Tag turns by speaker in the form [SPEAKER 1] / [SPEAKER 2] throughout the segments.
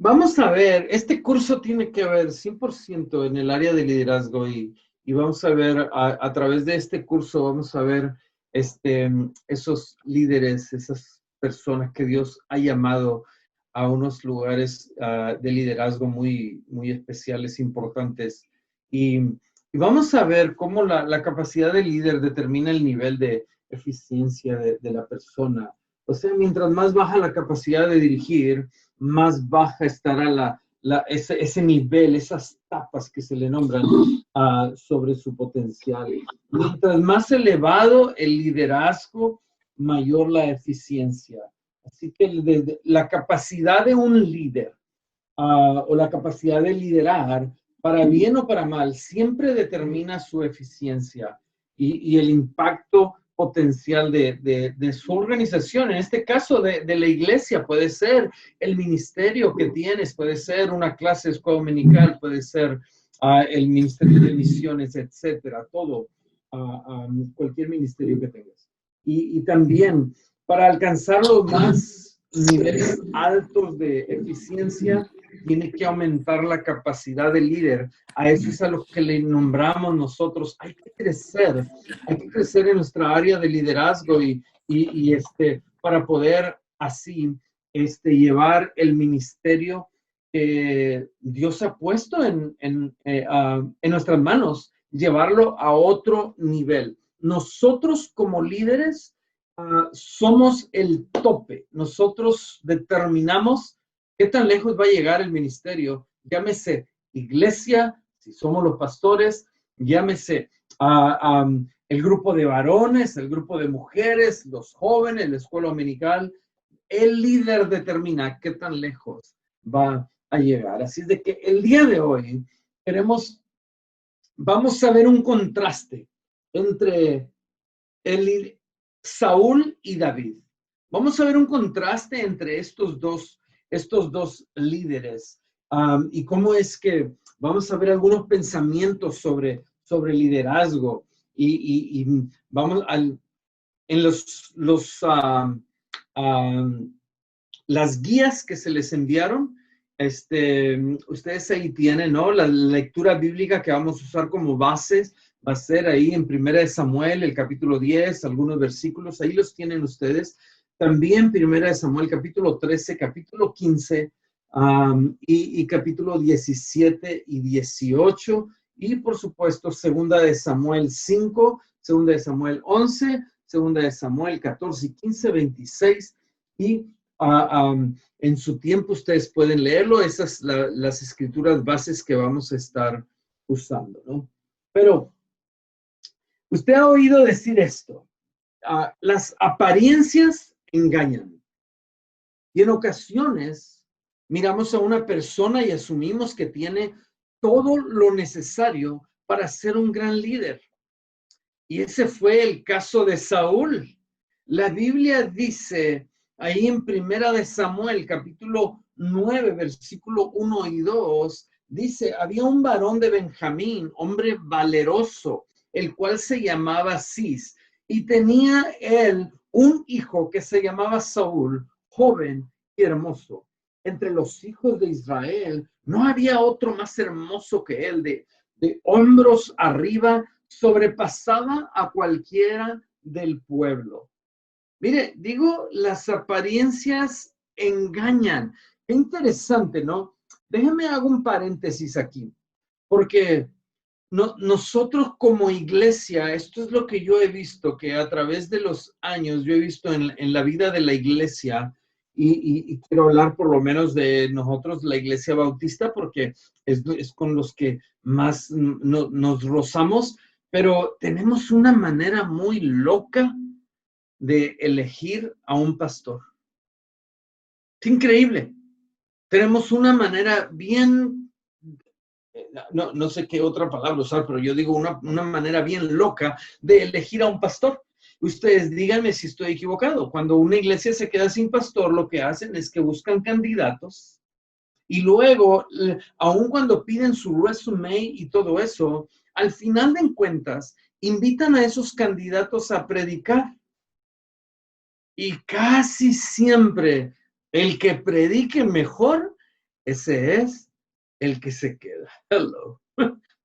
[SPEAKER 1] Vamos a ver, este curso tiene que ver 100% en el área de liderazgo y vamos a ver, a través de este curso, vamos a ver esos líderes, esas personas que Dios ha llamado a unos lugares de liderazgo muy, muy especiales, importantes. Y vamos a ver cómo la capacidad del líder determina el nivel de eficiencia de la persona. O sea, mientras más baja la capacidad de dirigir, más baja estará ese nivel, esas tapas que se le nombran sobre su potencial. Mientras más elevado el liderazgo, mayor la eficiencia. Así que la capacidad de un líder o la capacidad de liderar, para bien o para mal, siempre determina su eficiencia y el impacto potencial de su organización. En este caso, de la iglesia, puede ser el ministerio que tienes, puede ser una clase de escuela dominical, puede ser el ministerio de misiones, etcétera, todo, cualquier ministerio que tengas. Y también, para alcanzar los más niveles altos de eficiencia, tiene que aumentar la capacidad del líder. A eso es a lo que le nombramos nosotros. Hay que crecer en nuestra área de liderazgo y para poder así llevar el ministerio que Dios ha puesto en nuestras manos, llevarlo a otro nivel. Nosotros como líderes somos el tope. Nosotros determinamos qué tan lejos va a llegar el ministerio, llámese iglesia, si somos los pastores, llámese el grupo de varones, el grupo de mujeres, los jóvenes, la escuela dominical. El líder determina qué tan lejos va a llegar. Así es de que el día de hoy vamos a ver un contraste entre Saúl y David. Vamos a ver un contraste entre estos dos líderes y cómo es que vamos a ver algunos pensamientos sobre liderazgo y vamos en las guías que se les enviaron. Ustedes ahí tienen, ¿no? La lectura bíblica que vamos a usar como bases va a ser ahí en 1 Samuel, el capítulo 10, algunos versículos, ahí los tienen ustedes. También 1 Samuel, capítulo 13, capítulo 15 y capítulo 17 y 18. Y por supuesto, 2 Samuel 5, 2 Samuel 11, 2 Samuel 14 y 15, 26 y en su tiempo ustedes pueden leerlo, esas las escrituras bases que vamos a estar usando, ¿no? Pero usted ha oído decir esto, las apariencias engañan. Y en ocasiones miramos a una persona y asumimos que tiene todo lo necesario para ser un gran líder. Y ese fue el caso de Saúl. La Biblia dice ahí en 1 Samuel, capítulo 9, versículo 1 y 2, dice, había un varón de Benjamín, hombre valeroso, el cual se llamaba Cis, y tenía él un hijo que se llamaba Saúl, joven y hermoso. Entre los hijos de Israel no había otro más hermoso que él, de hombros arriba, sobrepasaba a cualquiera del pueblo. Mire, digo, las apariencias engañan. Qué interesante, ¿no? Déjeme hago un paréntesis aquí, porque nosotros como iglesia, esto es lo que yo he visto, que a través de los años yo he visto en la vida de la iglesia, y quiero hablar por lo menos de nosotros, la iglesia bautista, porque es con los que más nos rozamos, pero tenemos una manera muy loca de elegir a un pastor. Es increíble. Tenemos una manera bien, no sé qué otra palabra usar, pero yo digo una manera bien loca de elegir a un pastor. Ustedes díganme si estoy equivocado. Cuando una iglesia se queda sin pastor, lo que hacen es que buscan candidatos y luego, aun cuando piden su resume y todo eso, al final de cuentas, invitan a esos candidatos a predicar. Y casi siempre el que predique mejor ese es el que se queda. Hello.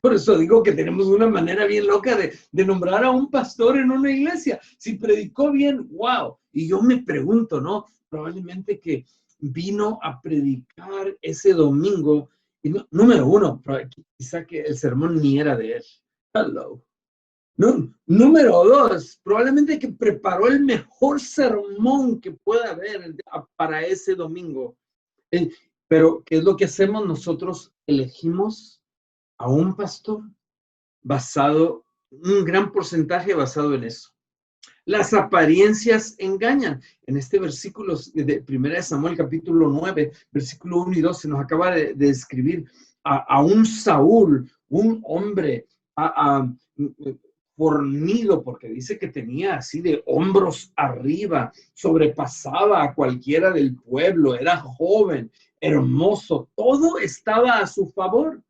[SPEAKER 1] Por eso digo que tenemos una manera bien loca de nombrar a un pastor en una iglesia. Si predicó bien, wow. Y yo me pregunto, ¿no? Probablemente que vino a predicar ese domingo. Y no, número uno, quizá que el sermón ni era de él. Hello. No, número dos, probablemente que preparó el mejor sermón que pueda haber para ese domingo. Pero, ¿qué es lo que hacemos? Nosotros elegimos a un pastor basado, un gran porcentaje basado en eso. Las apariencias engañan. En este versículo de 1 Samuel capítulo 9, versículo 1 y 2, se nos acaba de describir a un Saúl, un hombre fornido, porque dice que tenía así de hombros arriba, sobrepasaba a cualquiera del pueblo, era joven, hermoso, todo estaba a su favor.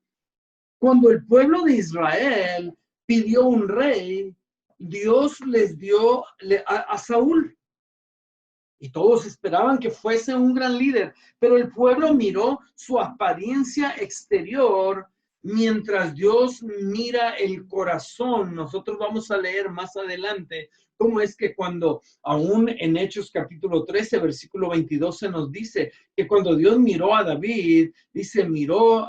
[SPEAKER 1] Cuando el pueblo de Israel pidió un rey, Dios les dio a Saúl. Y todos esperaban que fuese un gran líder, pero el pueblo miró su apariencia exterior mientras Dios mira el corazón. Nosotros vamos a leer más adelante cómo es que cuando, aún en Hechos capítulo 13, versículo 22, se nos dice que cuando Dios miró a David, dice, miró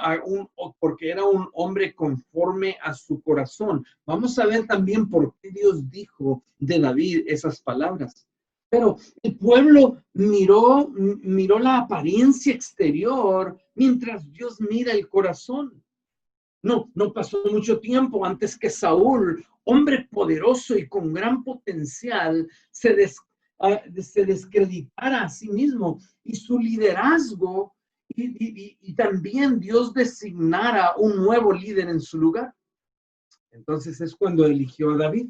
[SPEAKER 1] porque era un hombre conforme a su corazón. Vamos a ver también por qué Dios dijo de David esas palabras. Pero el pueblo miró la apariencia exterior mientras Dios mira el corazón. No pasó mucho tiempo antes que Saúl, hombre poderoso y con gran potencial, se descreditara a sí mismo y su liderazgo y también Dios designara un nuevo líder en su lugar. Entonces es cuando eligió a David,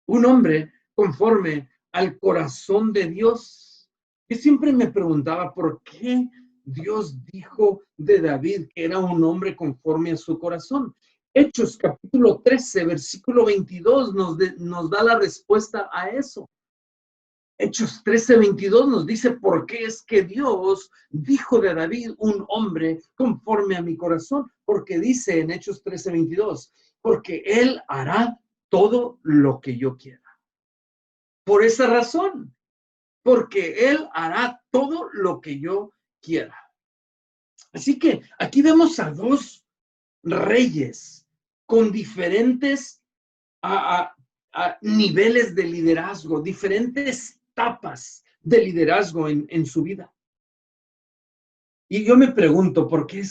[SPEAKER 1] un hombre conforme al corazón de Dios. Yo siempre me preguntaba por qué Dios dijo de David que era un hombre conforme a su corazón. Hechos capítulo 13, versículo 22 nos da la respuesta a eso. Hechos 13, 22 nos dice por qué es que Dios dijo de David un hombre conforme a mi corazón. Porque dice en Hechos 13, 22, porque él hará todo lo que yo quiera. Por esa razón, porque Él hará todo lo que yo quiera. Así que aquí vemos a dos reyes con diferentes niveles de liderazgo, diferentes etapas de liderazgo en su vida. Y yo me pregunto, ¿por qué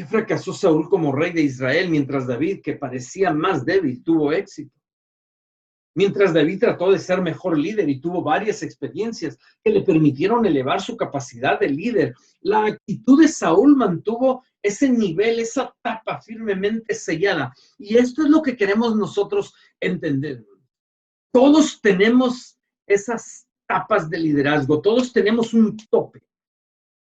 [SPEAKER 1] fracasó Saúl como rey de Israel mientras David, que parecía más débil, tuvo éxito? Mientras David trató de ser mejor líder y tuvo varias experiencias que le permitieron elevar su capacidad de líder, la actitud de Saúl mantuvo ese nivel, esa tapa firmemente sellada. Y esto es lo que queremos nosotros entender. Todos tenemos esas tapas de liderazgo, todos tenemos un tope.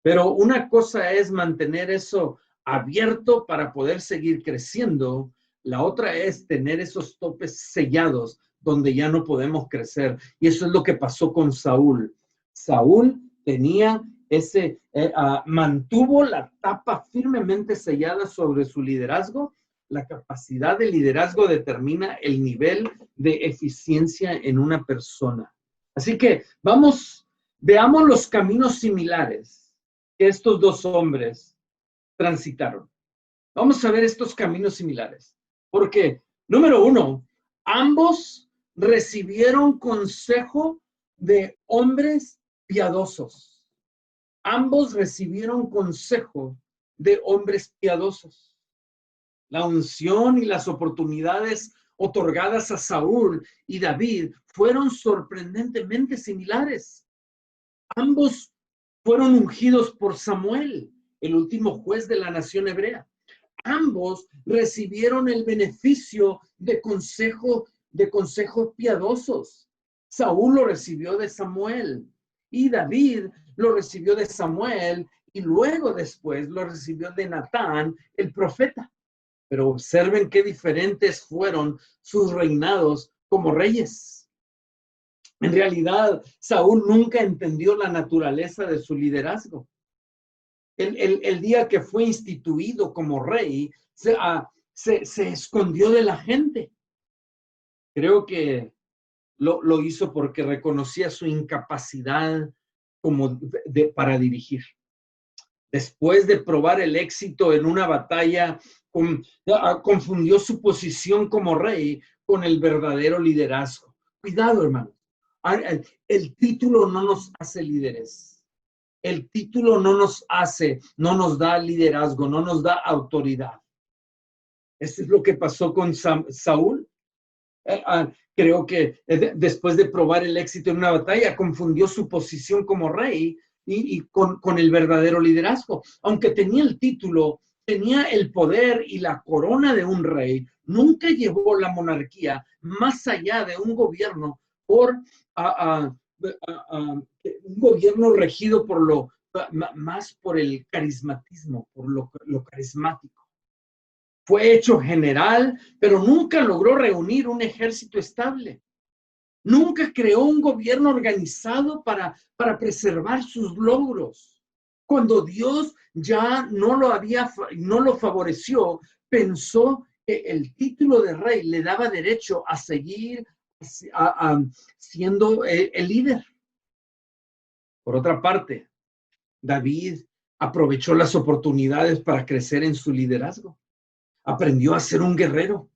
[SPEAKER 1] Pero una cosa es mantener eso abierto para poder seguir creciendo. La otra es tener esos topes sellados donde ya no podemos crecer. Y eso es lo que pasó con Saúl. Saúl tenía mantuvo la tapa firmemente sellada sobre su liderazgo. La capacidad de liderazgo determina el nivel de eficiencia en una persona. Así que veamos los caminos similares que estos dos hombres transitaron. Vamos a ver estos caminos similares. Porque, número uno, ambos recibieron consejo de hombres piadosos. Ambos recibieron consejo de hombres piadosos. La unción y las oportunidades otorgadas a Saúl y David fueron sorprendentemente similares. Ambos fueron ungidos por Samuel, el último juez de la nación hebrea. Ambos recibieron el beneficio de consejos piadosos. Saúl lo recibió de Samuel y David lo recibió de Samuel y luego después lo recibió de Natán, el profeta. Pero observen qué diferentes fueron sus reinados como reyes. En realidad, Saúl nunca entendió la naturaleza de su liderazgo. El día que fue instituido como rey, se escondió de la gente. Creo que lo hizo porque reconocía su incapacidad para dirigir. Después de probar el éxito en una batalla, confundió su posición como rey con el verdadero liderazgo. Cuidado, hermano. El título no nos hace líderes. El título no nos da liderazgo, no nos da autoridad. Eso es lo que pasó con Saúl. Creo que después de probar el éxito en una batalla, confundió su posición como rey y con el verdadero liderazgo. Aunque tenía el título, tenía el poder y la corona de un rey, nunca llevó la monarquía más allá de un gobierno un gobierno regido más por el carismatismo, por lo carismático. Fue hecho general, pero nunca logró reunir un ejército estable. Nunca creó un gobierno organizado para preservar sus logros. Cuando Dios ya no lo favoreció, pensó que el título de rey le daba derecho a seguir siendo el líder. Por otra parte, David aprovechó las oportunidades para crecer en su liderazgo. Aprendió a ser un guerrero.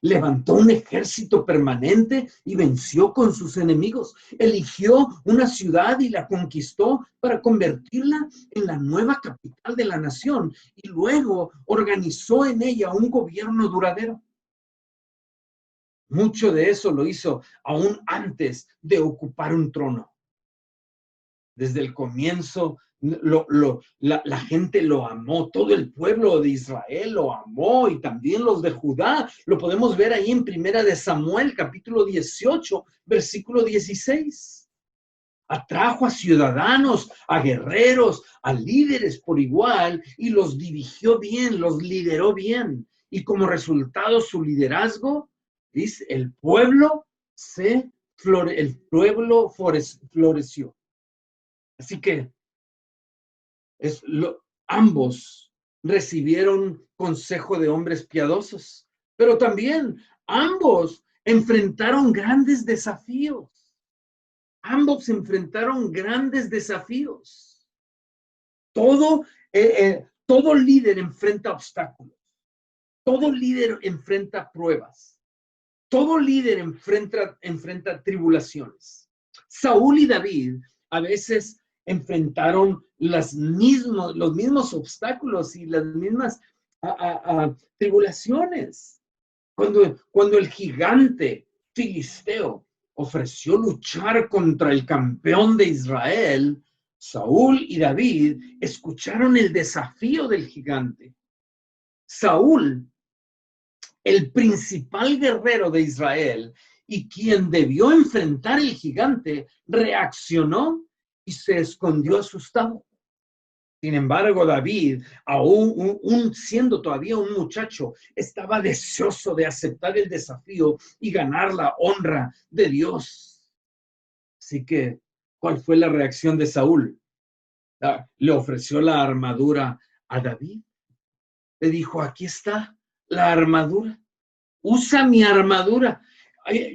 [SPEAKER 1] Levantó un ejército permanente y venció con sus enemigos. Eligió una ciudad y la conquistó para convertirla en la nueva capital de la nación y luego organizó en ella un gobierno duradero. Mucho de eso lo hizo aún antes de ocupar un trono. Desde el comienzo, la gente lo amó, todo el pueblo de Israel lo amó y también los de Judá. Lo podemos ver ahí en Primera de Samuel, capítulo 18, versículo 16. Atrajo a ciudadanos, a guerreros, a líderes por igual y los dirigió bien, los lideró bien. Y como resultado su liderazgo, dice, el pueblo floreció. Así que ambos recibieron consejo de hombres piadosos, pero también ambos enfrentaron grandes desafíos. Ambos enfrentaron grandes desafíos. Todo líder enfrenta obstáculos. Todo líder enfrenta pruebas. Todo líder enfrenta tribulaciones. Saúl y David a veces enfrentaron los mismos obstáculos y las mismas tribulaciones. Cuando el gigante filisteo ofreció luchar contra el campeón de Israel, Saúl y David escucharon el desafío del gigante. Saúl, el principal guerrero de Israel y quien debió enfrentar el gigante, reaccionó y se escondió asustado. Sin embargo, David, aún siendo todavía un muchacho, estaba deseoso de aceptar el desafío y ganar la honra de Dios. Así que, ¿cuál fue la reacción de Saúl? Le ofreció la armadura a David. Le dijo, aquí está la armadura. Usa mi armadura.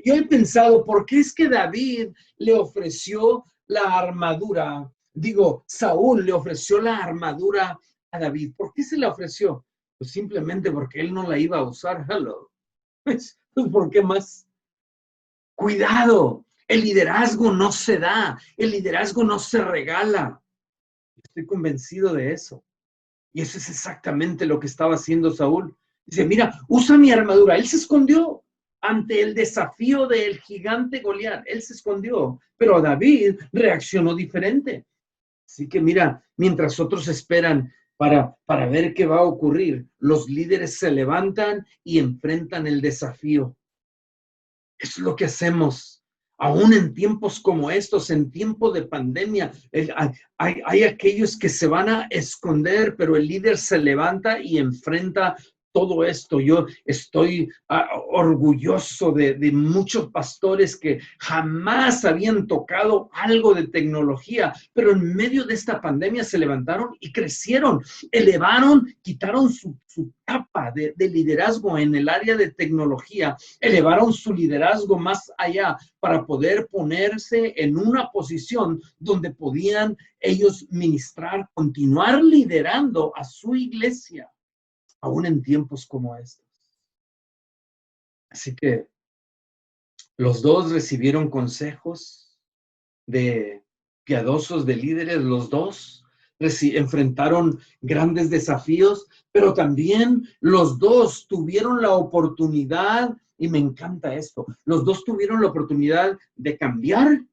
[SPEAKER 1] Yo he pensado, ¿por qué es que David le ofreció la armadura? Saúl le ofreció la armadura a David. ¿Por qué se la ofreció? Pues simplemente porque él no la iba a usar. Hello. Pues, ¿por qué más? Cuidado, el liderazgo no se da, el liderazgo no se regala. Estoy convencido de eso. Y eso es exactamente lo que estaba haciendo Saúl. Dice, mira, usa mi armadura. Él se escondió ante el desafío del gigante Goliat. Él se escondió, pero David reaccionó diferente. Así que mira, mientras otros esperan para ver qué va a ocurrir, los líderes se levantan y enfrentan el desafío. Eso es lo que hacemos. Aún en tiempos como estos, en tiempo de pandemia, hay aquellos que se van a esconder, pero el líder se levanta y enfrenta todo esto. Yo estoy orgulloso de muchos pastores que jamás habían tocado algo de tecnología, pero en medio de esta pandemia se levantaron y crecieron, elevaron, quitaron su capa de liderazgo en el área de tecnología, elevaron su liderazgo más allá para poder ponerse en una posición donde podían ellos ministrar, continuar liderando a su iglesia, aún en tiempos como estos. Así que los dos recibieron consejos de piadosos, de líderes, los dos enfrentaron grandes desafíos, pero también los dos tuvieron la oportunidad, y me encanta esto, los dos tuvieron la oportunidad de cambiar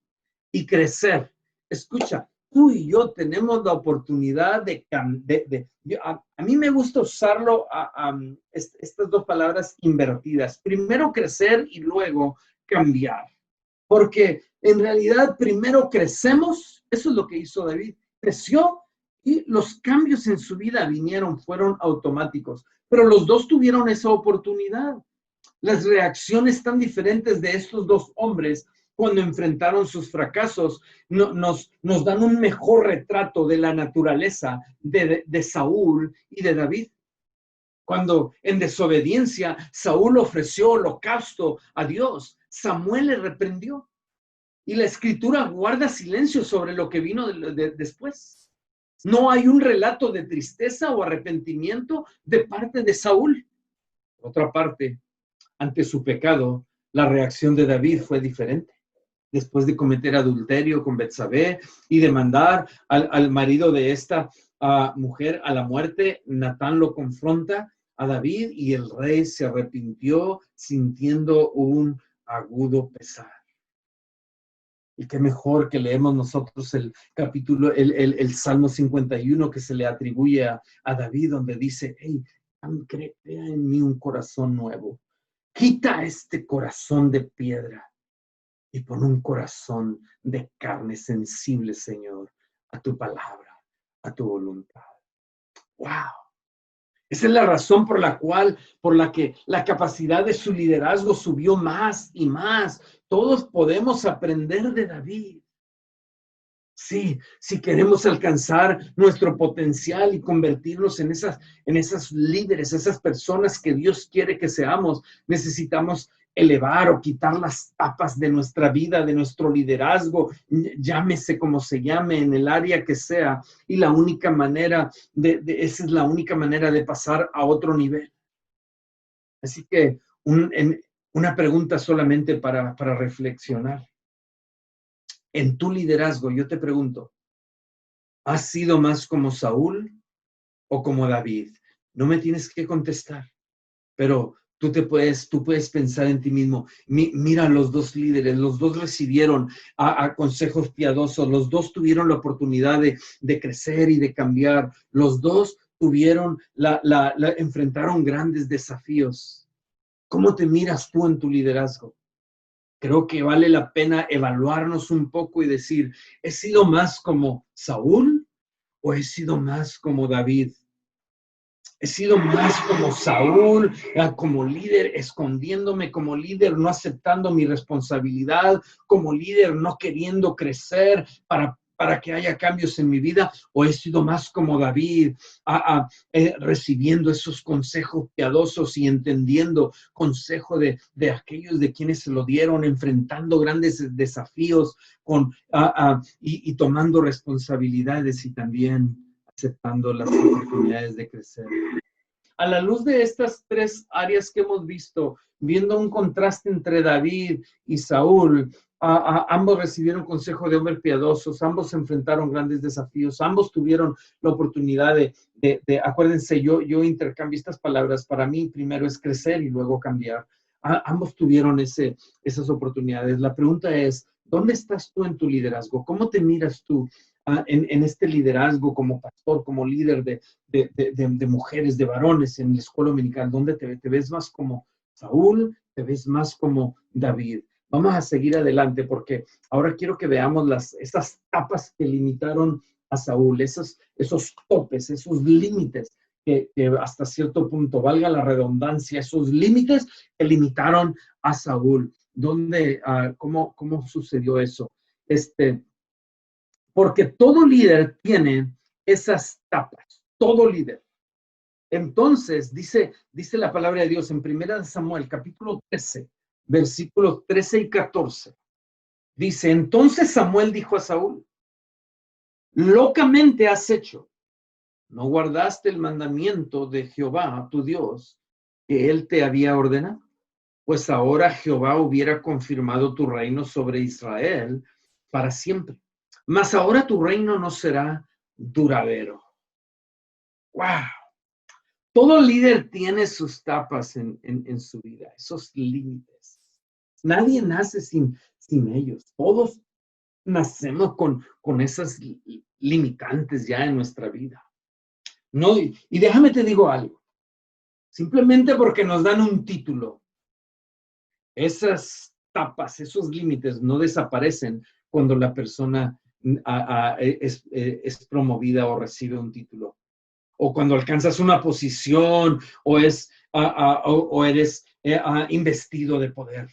[SPEAKER 1] y crecer. Escucha, tú y yo tenemos la oportunidad a mí me gusta usarlo estas dos palabras invertidas. Primero crecer y luego cambiar. Porque en realidad primero crecemos, eso es lo que hizo David, creció y los cambios en su vida fueron automáticos. Pero los dos tuvieron esa oportunidad. Las reacciones tan diferentes de estos dos hombres cuando enfrentaron sus fracasos nos dan un mejor retrato de la naturaleza de Saúl y de David. Cuando en desobediencia Saúl ofreció holocausto a Dios, Samuel le reprendió. Y la escritura guarda silencio sobre lo que vino después. No hay un relato de tristeza o arrepentimiento de parte de Saúl. Por otra parte, ante su pecado, la reacción de David fue diferente. Después de cometer adulterio con Betsabé y de mandar al marido de esta mujer a la muerte, Natán lo confronta a David y el rey se arrepintió sintiendo un agudo pesar. Y qué mejor que leemos nosotros el capítulo, el Salmo 51 que se le atribuye a David, donde dice, hey, crea en mí un corazón nuevo. Quita este corazón de piedra y pon un corazón de carne sensible, Señor, a tu palabra, a tu voluntad. ¡Wow! Esa es la razón por la que la capacidad de su liderazgo subió más y más. Todos podemos aprender de David. Sí, si queremos alcanzar nuestro potencial y convertirnos en esas líderes, esas personas que Dios quiere que seamos, necesitamos elevar o quitar las tapas de nuestra vida, de nuestro liderazgo, llámese como se llame, en el área que sea, y la única manera esa es la única manera de pasar a otro nivel. Así que una pregunta solamente para reflexionar. En tu liderazgo, yo te pregunto, ¿has sido más como Saúl o como David? No me tienes que contestar, pero tú puedes pensar en ti mismo. Mira los dos líderes, los dos recibieron a consejos piadosos, los dos tuvieron la oportunidad de crecer y de cambiar, los dos tuvieron enfrentaron grandes desafíos. ¿Cómo te miras tú en tu liderazgo? Creo que vale la pena evaluarnos un poco y decir, ¿he sido más como Saúl o he sido más como David? He sido más como Saúl, como líder, escondiéndome como líder, no aceptando mi responsabilidad, como líder, no queriendo crecer para que haya cambios en mi vida, o he sido más como David, recibiendo esos consejos piadosos y entendiendo consejo de aquellos de quienes se lo dieron, enfrentando grandes desafíos y tomando responsabilidades y también aceptando las oportunidades de crecer. A la luz de estas tres áreas que hemos visto, viendo un contraste entre David y Saúl, ambos recibieron consejo de hombres piadosos, ambos enfrentaron grandes desafíos, ambos tuvieron la oportunidad acuérdense, yo intercambio estas palabras, para mí primero es crecer y luego cambiar. Ambos tuvieron esas oportunidades. La pregunta es, ¿dónde estás tú en tu liderazgo? ¿Cómo te miras tú en este liderazgo como pastor, como líder de mujeres, de varones en la escuela dominical? ¿Dónde te ves más como Saúl? ¿Te ves más como David? Vamos a seguir adelante porque ahora quiero que veamos esas tapas que limitaron a Saúl, esos topes, esos límites que hasta cierto punto, valga la redundancia, esos límites que limitaron a Saúl. ¿Cómo sucedió eso? Porque todo líder tiene esas tapas, todo líder. Entonces, dice la palabra de Dios en 1 Samuel, capítulo 13, versículos 13 y 14. Dice, entonces Samuel dijo a Saúl, locamente has hecho, no guardaste el mandamiento de Jehová, tu Dios, que él te había ordenado. Pues ahora Jehová hubiera confirmado tu reino sobre Israel para siempre. Mas ahora tu reino no será duradero. ¡Wow! Todo líder tiene sus tapas en su vida, esos límites. Nadie nace sin ellos. Todos nacemos con esas limitantes ya en nuestra vida. No, y déjame te digo algo. Simplemente porque nos dan un título, esas tapas, esos límites no desaparecen cuando la persona es promovida o recibe un título. O cuando alcanzas una posición o eres investido de poder.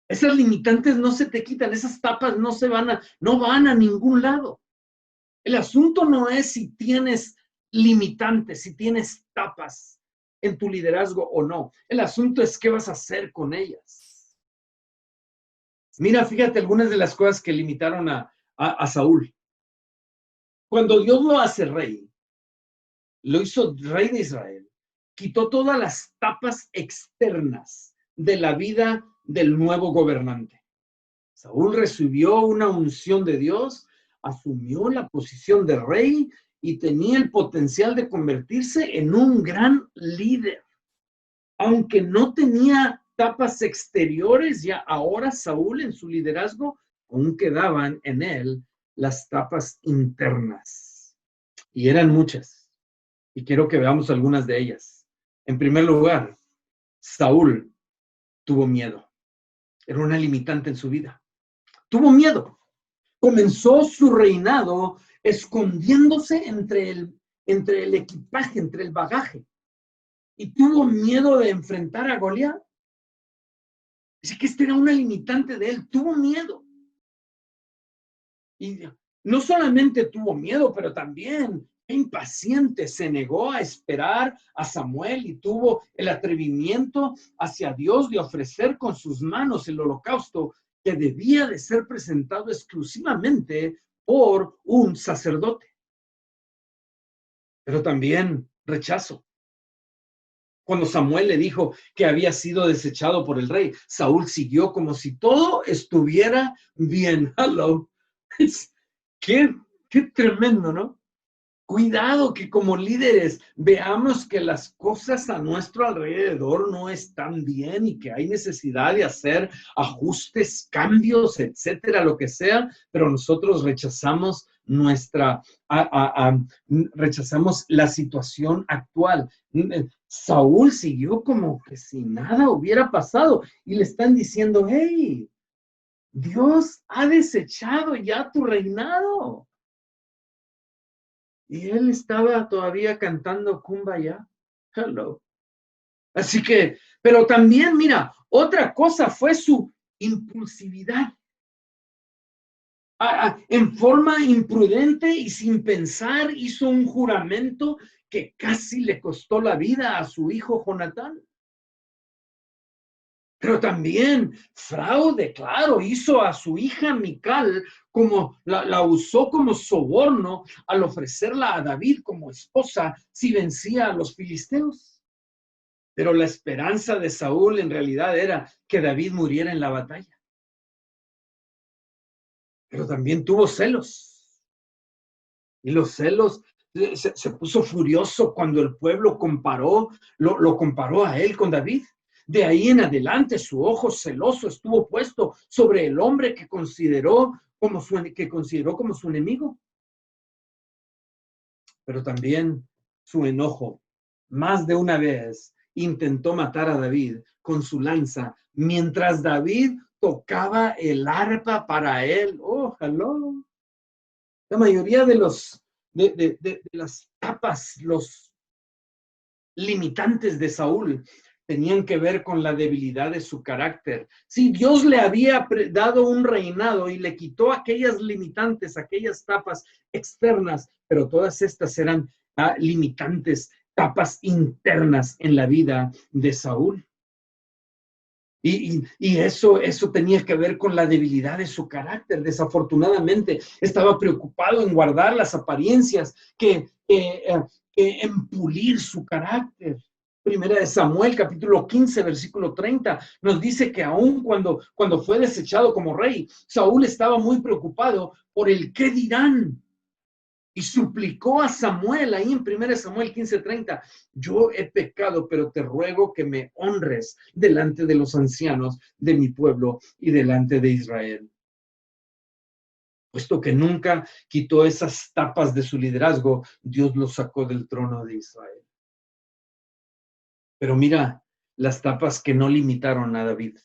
[SPEAKER 1] Esas limitantes no se te quitan, esas tapas no van a ningún lado. El asunto no es si tienes limitantes, si tienes tapas en tu liderazgo o no. El asunto es qué vas a hacer con ellas. Mira, fíjate algunas de las cosas que limitaron a Saúl. Cuando Dios lo hace rey, lo hizo rey de Israel, quitó todas las tapas externas de la vida del nuevo gobernante. Saúl recibió una unción de Dios, asumió la posición de rey y tenía el potencial de convertirse en un gran líder. Aunque no tenía tapas exteriores, ya ahora Saúl en su liderazgo, aún quedaban en él las tapas internas. Y eran muchas. Y quiero que veamos algunas de ellas. En primer lugar, Saúl tuvo miedo. Era una limitante en su vida. Tuvo miedo. Comenzó su reinado escondiéndose entre el equipaje, entre el bagaje. Y tuvo miedo de enfrentar a Goliat. Así que era una limitante de él. Tuvo miedo. Y no solamente tuvo miedo, pero también impaciente, se negó a esperar a Samuel y tuvo el atrevimiento hacia Dios de ofrecer con sus manos el holocausto que debía de ser presentado exclusivamente por un sacerdote. Pero también rechazo. Cuando Samuel le dijo que había sido desechado por el rey, Saúl siguió como si todo estuviera bien. Hello. Qué tremendo, ¿no? Cuidado que como líderes veamos que las cosas a nuestro alrededor no están bien y que hay necesidad de hacer ajustes, cambios, etcétera, lo que sea, pero nosotros rechazamos rechazamos la situación actual. Saúl siguió como que si nada hubiera pasado y le están diciendo, hey, Dios ha desechado ya tu reinado. Y él estaba todavía cantando Kumbaya. Hello. Así que, pero también, mira, otra cosa fue su impulsividad. En forma imprudente y sin pensar, hizo un juramento que casi le costó la vida a su hijo Jonatán. Pero también fraude, claro, hizo a su hija Mical como la usó como soborno al ofrecerla a David como esposa si vencía a los filisteos. Pero la esperanza de Saúl en realidad era que David muriera en la batalla. Pero también tuvo celos. Y los celos se puso furioso cuando el pueblo lo comparó a él con David. De ahí en adelante su ojo celoso estuvo puesto sobre el hombre que consideró como su enemigo. Pero también su enojo, más de una vez, intentó matar a David con su lanza, mientras David tocaba el arpa para él. Oh, hello. La mayoría de las tapas, limitantes de Saúl tenían que ver con la debilidad de su carácter. Si Dios le había dado un reinado y le quitó aquellas limitantes, aquellas tapas externas, pero todas estas eran limitantes, tapas internas en la vida de Saúl. Y eso tenía que ver con la debilidad de su carácter. Desafortunadamente, estaba preocupado en guardar las apariencias que en pulir su carácter. Primera de Samuel, capítulo 15, versículo 30, nos dice que aún cuando fue desechado como rey, Saúl estaba muy preocupado por el qué dirán. Y suplicó a Samuel, ahí en 1 Samuel 15:30, yo he pecado, pero te ruego que me honres delante de los ancianos de mi pueblo y delante de Israel. Puesto que nunca quitó esas tapas de su liderazgo, Dios lo sacó del trono de Israel. Pero mira las tapas que no limitaron a David,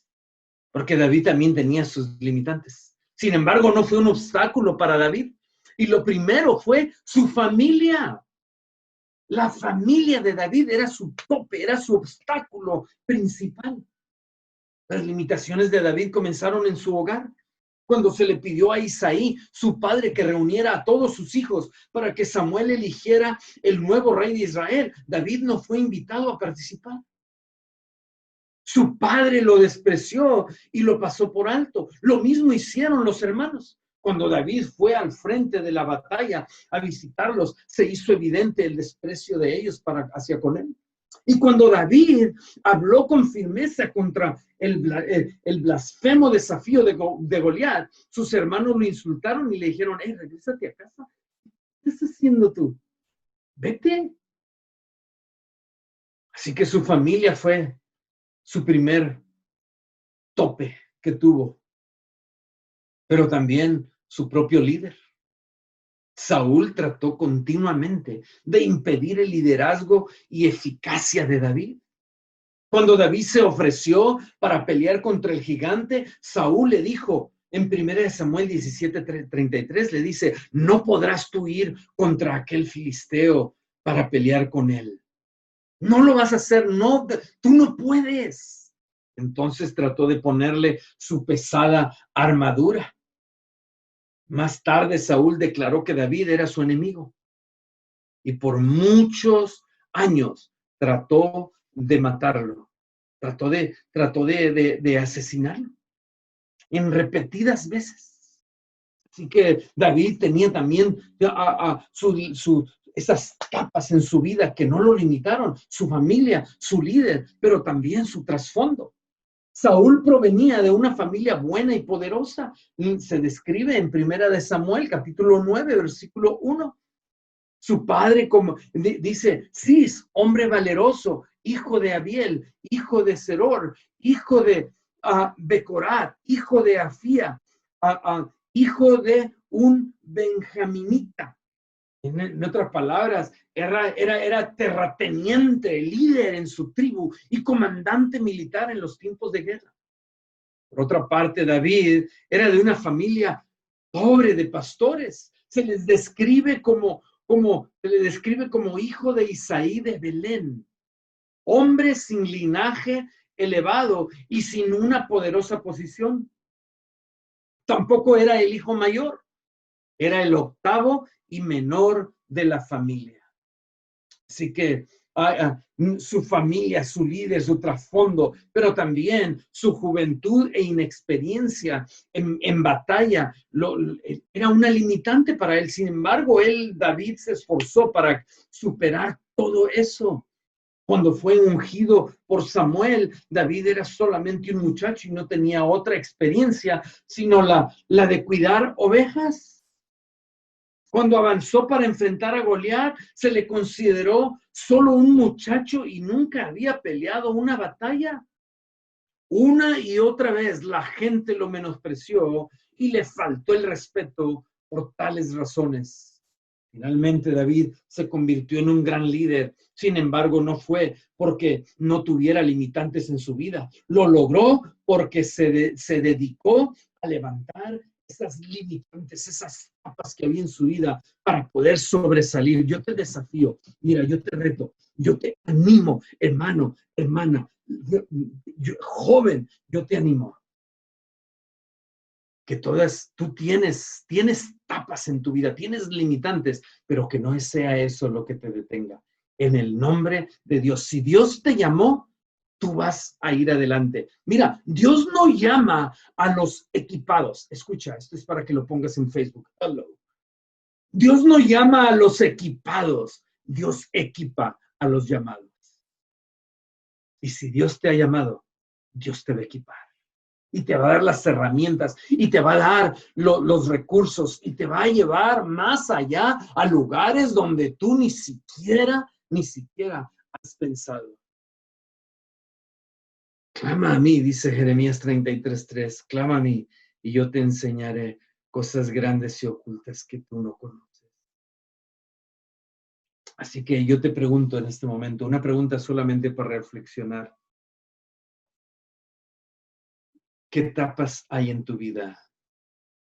[SPEAKER 1] porque David también tenía sus limitantes. Sin embargo, no fue un obstáculo para David. Y lo primero fue su familia. La familia de David era su tope, era su obstáculo principal. Las limitaciones de David comenzaron en su hogar, cuando se le pidió a Isaí, su padre, que reuniera a todos sus hijos para que Samuel eligiera el nuevo rey de Israel. David no fue invitado a participar. Su padre lo despreció y lo pasó por alto. Lo mismo hicieron los hermanos. Cuando David fue al frente de la batalla a visitarlos, se hizo evidente el desprecio de ellos hacia con él. Y cuando David habló con firmeza contra el blasfemo desafío de Goliat, sus hermanos lo insultaron y le dijeron, regrésate a casa. ¿Qué estás haciendo tú? Vete. Así que su familia fue su primer tope que tuvo, pero también su propio líder. Saúl trató continuamente de impedir el liderazgo y eficacia de David. Cuando David se ofreció para pelear contra el gigante, Saúl le dijo en 1 Samuel 17:33, le dice, no podrás tú ir contra aquel filisteo para pelear con él. No lo vas a hacer, no, tú no puedes. Entonces trató de ponerle su pesada armadura. Más tarde Saúl declaró que David era su enemigo y por muchos años trató de matarlo, trató de asesinarlo en repetidas veces. Así que David tenía también esas capas en su vida que no lo limitaron, su familia, su líder, pero también su trasfondo. Saúl provenía de una familia buena y poderosa. Se describe en 1 Samuel, capítulo 9, versículo 1. Su padre, como dice, Cis, hombre valeroso, hijo de Abiel, hijo de Seror, hijo de Becorat, hijo de Afía, hijo de un benjaminita. En otras palabras, era terrateniente, líder en su tribu y comandante militar en los tiempos de guerra. Por otra parte, David era de una familia pobre de pastores. Se le describe como hijo de Isaí de Belén, hombre sin linaje elevado y sin una poderosa posición. Tampoco era el hijo mayor, era el octavo y menor de la familia. Así que su familia, su líder, su trasfondo, pero también su juventud e inexperiencia en batalla, era una limitante para él. Sin embargo, David se esforzó para superar todo eso. Cuando fue ungido por Samuel, David era solamente un muchacho y no tenía otra experiencia, sino la de cuidar ovejas. Cuando avanzó para enfrentar a Goliat, se le consideró solo un muchacho y nunca había peleado una batalla. Una y otra vez la gente lo menospreció y le faltó el respeto por tales razones. Finalmente David se convirtió en un gran líder. Sin embargo, no fue porque no tuviera limitantes en su vida. Lo logró porque se dedicó a levantar esas limitantes, esas tapas que había en su vida para poder sobresalir. Yo te desafío, mira, yo te reto, yo te animo, hermano, hermana, joven, yo te animo. Que tú tienes tapas en tu vida, tienes limitantes, pero que no sea eso lo que te detenga. En el nombre de Dios, si Dios te llamó, tú vas a ir adelante. Mira, Dios no llama a los equipados. Escucha, esto es para que lo pongas en Facebook. Hello. Dios no llama a los equipados, Dios equipa a los llamados. Y si Dios te ha llamado, Dios te va a equipar. Y te va a dar las herramientas, y te va a dar los recursos, y te va a llevar más allá a lugares donde tú ni siquiera has pensado. Clama a mí, dice Jeremías 33:3, clama a mí, y yo te enseñaré cosas grandes y ocultas que tú no conoces. Así que yo te pregunto en este momento, una pregunta solamente para reflexionar. ¿Qué etapas hay en tu vida?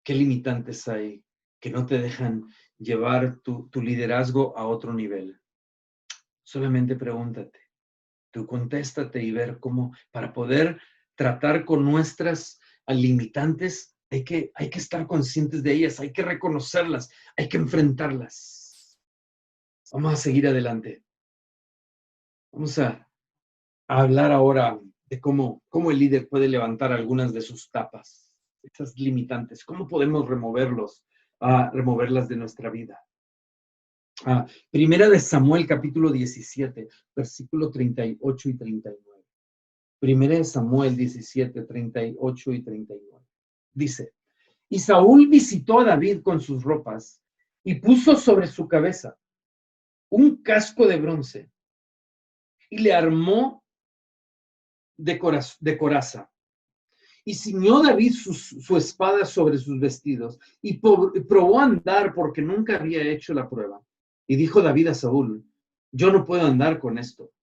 [SPEAKER 1] ¿Qué limitantes hay que no te dejan llevar tu liderazgo a otro nivel? Solamente pregúntate, tú contéstate y ver cómo, para poder tratar con nuestras limitantes, hay que estar conscientes de ellas, hay que reconocerlas, hay que enfrentarlas. Vamos a seguir adelante. Vamos a hablar ahora de cómo el líder puede levantar algunas de sus tapas, esas limitantes, cómo podemos removerlas de nuestra vida. Primera de Samuel, capítulo 17, versículo 38 y 39. Primera de Samuel 17, 38 y 39. Dice, y Saúl visitó a David con sus ropas y puso sobre su cabeza un casco de bronce y le armó de coraza. Y ciñó David su espada sobre sus vestidos y probó a andar porque nunca había hecho la prueba. Y dijo David a Saúl, yo no puedo andar con esto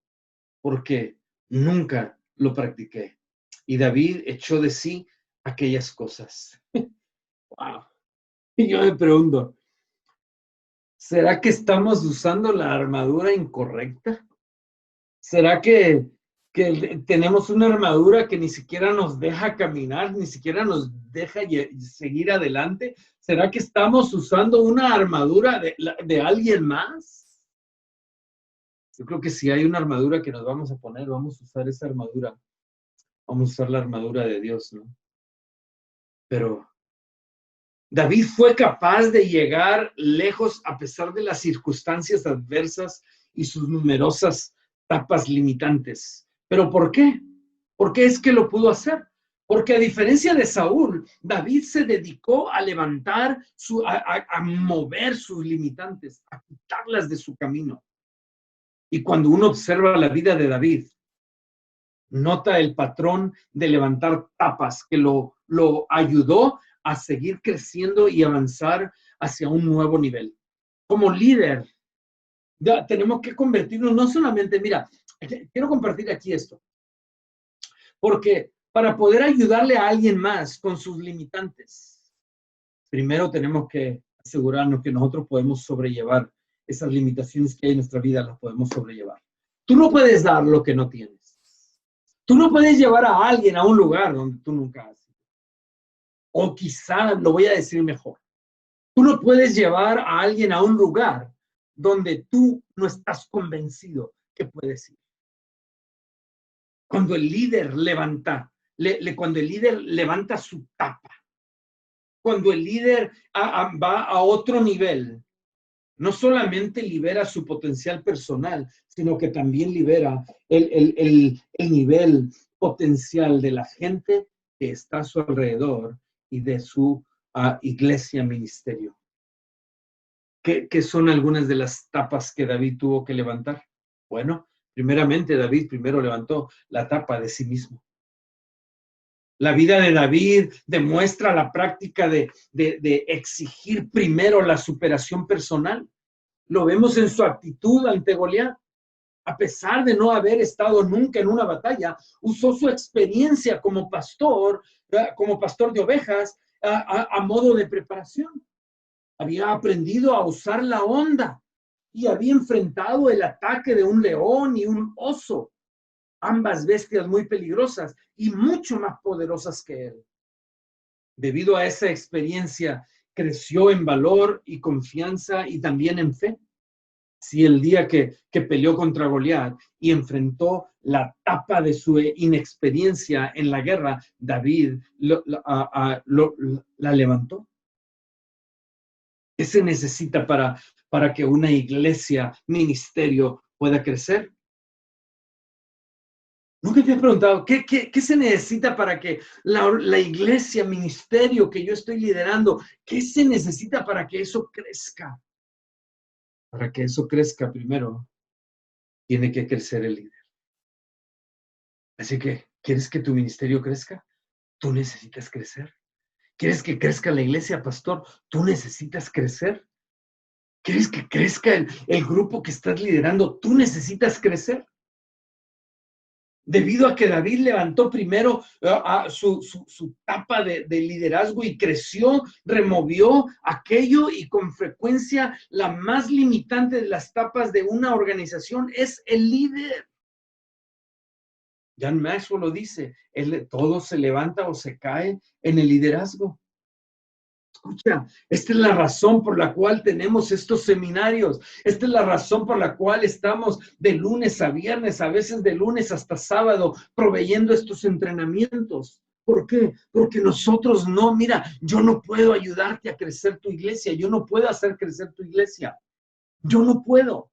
[SPEAKER 1] porque nunca lo practiqué. Y David echó de sí aquellas cosas. Wow. Y yo me pregunto, ¿será que estamos usando la armadura incorrecta? ¿Será que tenemos una armadura que ni siquiera nos deja caminar, ni siquiera nos deja seguir adelante? ¿Será que estamos usando una armadura de alguien más? Yo creo que si hay una armadura que nos vamos a poner, vamos a usar esa armadura. Vamos a usar la armadura de Dios, ¿no? Pero David fue capaz de llegar lejos a pesar de las circunstancias adversas y sus numerosas tapas limitantes. ¿Pero por qué? ¿Por qué es que lo pudo hacer? Porque a diferencia de Saúl, David se dedicó a levantar, a mover sus limitantes, a quitarlas de su camino. Y cuando uno observa la vida de David, nota el patrón de levantar tapas que lo ayudó a seguir creciendo y avanzar hacia un nuevo nivel. Como líder, ya tenemos que convertirnos no solamente, mira, quiero compartir aquí esto, porque para poder ayudarle a alguien más con sus limitantes, primero tenemos que asegurarnos que nosotros podemos sobrellevar esas limitaciones que hay en nuestra vida, las podemos sobrellevar. Tú no puedes dar lo que no tienes. Tú no puedes llevar a alguien a un lugar donde tú nunca has ido. O quizá lo voy a decir mejor. Tú no puedes llevar a alguien a un lugar donde tú no estás convencido que puedes ir. Cuando el líder cuando el líder levanta su tapa, cuando el líder va a otro nivel, no solamente libera su potencial personal, sino que también libera el nivel potencial de la gente que está a su alrededor y de su iglesia, ministerio. ¿Qué son algunas de las tapas que David tuvo que levantar? Bueno, primeramente David primero levantó la tapa de sí mismo. La vida de David demuestra la práctica de exigir primero la superación personal. Lo vemos en su actitud ante Goliat. A pesar de no haber estado nunca en una batalla, usó su experiencia como pastor de ovejas a modo de preparación. Había aprendido a usar la honda y había enfrentado el ataque de un león y un oso, ambas bestias muy peligrosas y mucho más poderosas que él. Debido a esa experiencia, creció en valor y confianza y también en fe. Sí, el día que peleó contra Goliat y enfrentó la tapa de su inexperiencia en la guerra, David la levantó. ¿Qué se necesita para que una iglesia, ministerio pueda crecer? Nunca te he preguntado, ¿qué se necesita para que la iglesia, ministerio que yo estoy liderando, qué se necesita para que eso crezca? Para que eso crezca, primero, tiene que crecer el líder. Así que, ¿quieres que tu ministerio crezca? Tú necesitas crecer. ¿Quieres que crezca la iglesia, pastor? Tú necesitas crecer. ¿Quieres que crezca el grupo que estás liderando? Tú necesitas crecer. Debido a que David levantó primero su tapa de liderazgo y creció, removió aquello, y con frecuencia la más limitante de las tapas de una organización es el líder. John Maxwell lo dice, todo se levanta o se cae en el liderazgo. Escucha, esta es la razón por la cual tenemos estos seminarios. Esta es la razón por la cual estamos de lunes a viernes, a veces de lunes hasta sábado, proveyendo estos entrenamientos. ¿Por qué? Porque nosotros no, mira, yo no puedo ayudarte a crecer tu iglesia. Yo no puedo hacer crecer tu iglesia. Yo no puedo.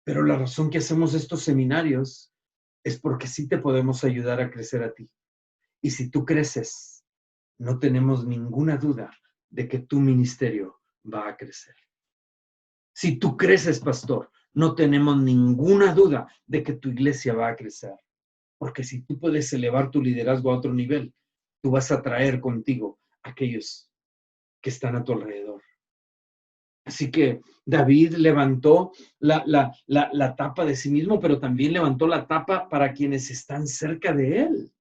[SPEAKER 1] Pero la razón que hacemos estos seminarios es porque sí te podemos ayudar a crecer a ti. Y si tú creces, no tenemos ninguna duda de que tu ministerio va a crecer. Si tú creces, pastor, no tenemos ninguna duda de que tu iglesia va a crecer. Porque si tú puedes elevar tu liderazgo a otro nivel, tú vas a traer contigo a aquellos que están a tu alrededor. Así que David levantó la tapa de sí mismo, pero también levantó la tapa para quienes están cerca de él.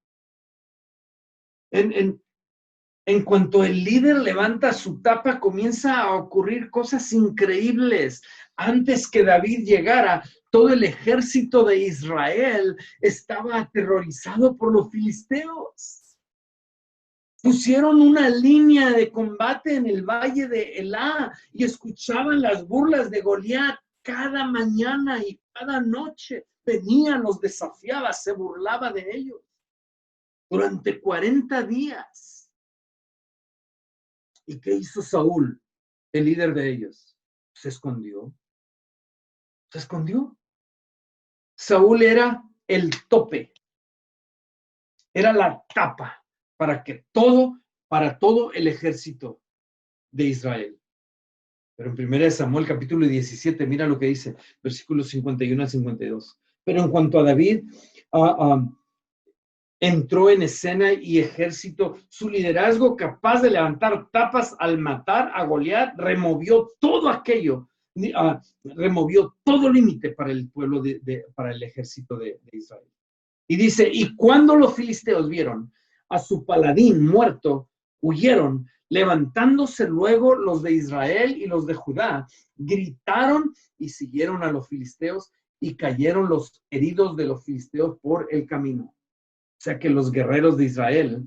[SPEAKER 1] En cuanto el líder levanta su tapa, comienza a ocurrir cosas increíbles. Antes que David llegara, todo el ejército de Israel estaba aterrorizado por los filisteos. Pusieron una línea de combate en el valle de Elá y escuchaban las burlas de Goliat cada mañana y cada noche. Venía, los desafiaba, se burlaba de ellos durante 40 días. ¿Y qué hizo Saúl, el líder de ellos? Se escondió. Se escondió. Saúl era el tope. Era la tapa para todo el ejército de Israel. Pero en 1 Samuel capítulo 17, mira lo que dice, versículos 51 al 52. Pero en cuanto a David, entró en escena y ejército, su liderazgo capaz de levantar tapas al matar a Goliat, removió todo aquello, removió todo límite para el pueblo, para el ejército de Israel. Y dice, y cuando los filisteos vieron a su paladín muerto, huyeron, levantándose luego los de Israel y los de Judá, gritaron y siguieron a los filisteos, y cayeron los heridos de los filisteos por el camino. O sea que los guerreros de Israel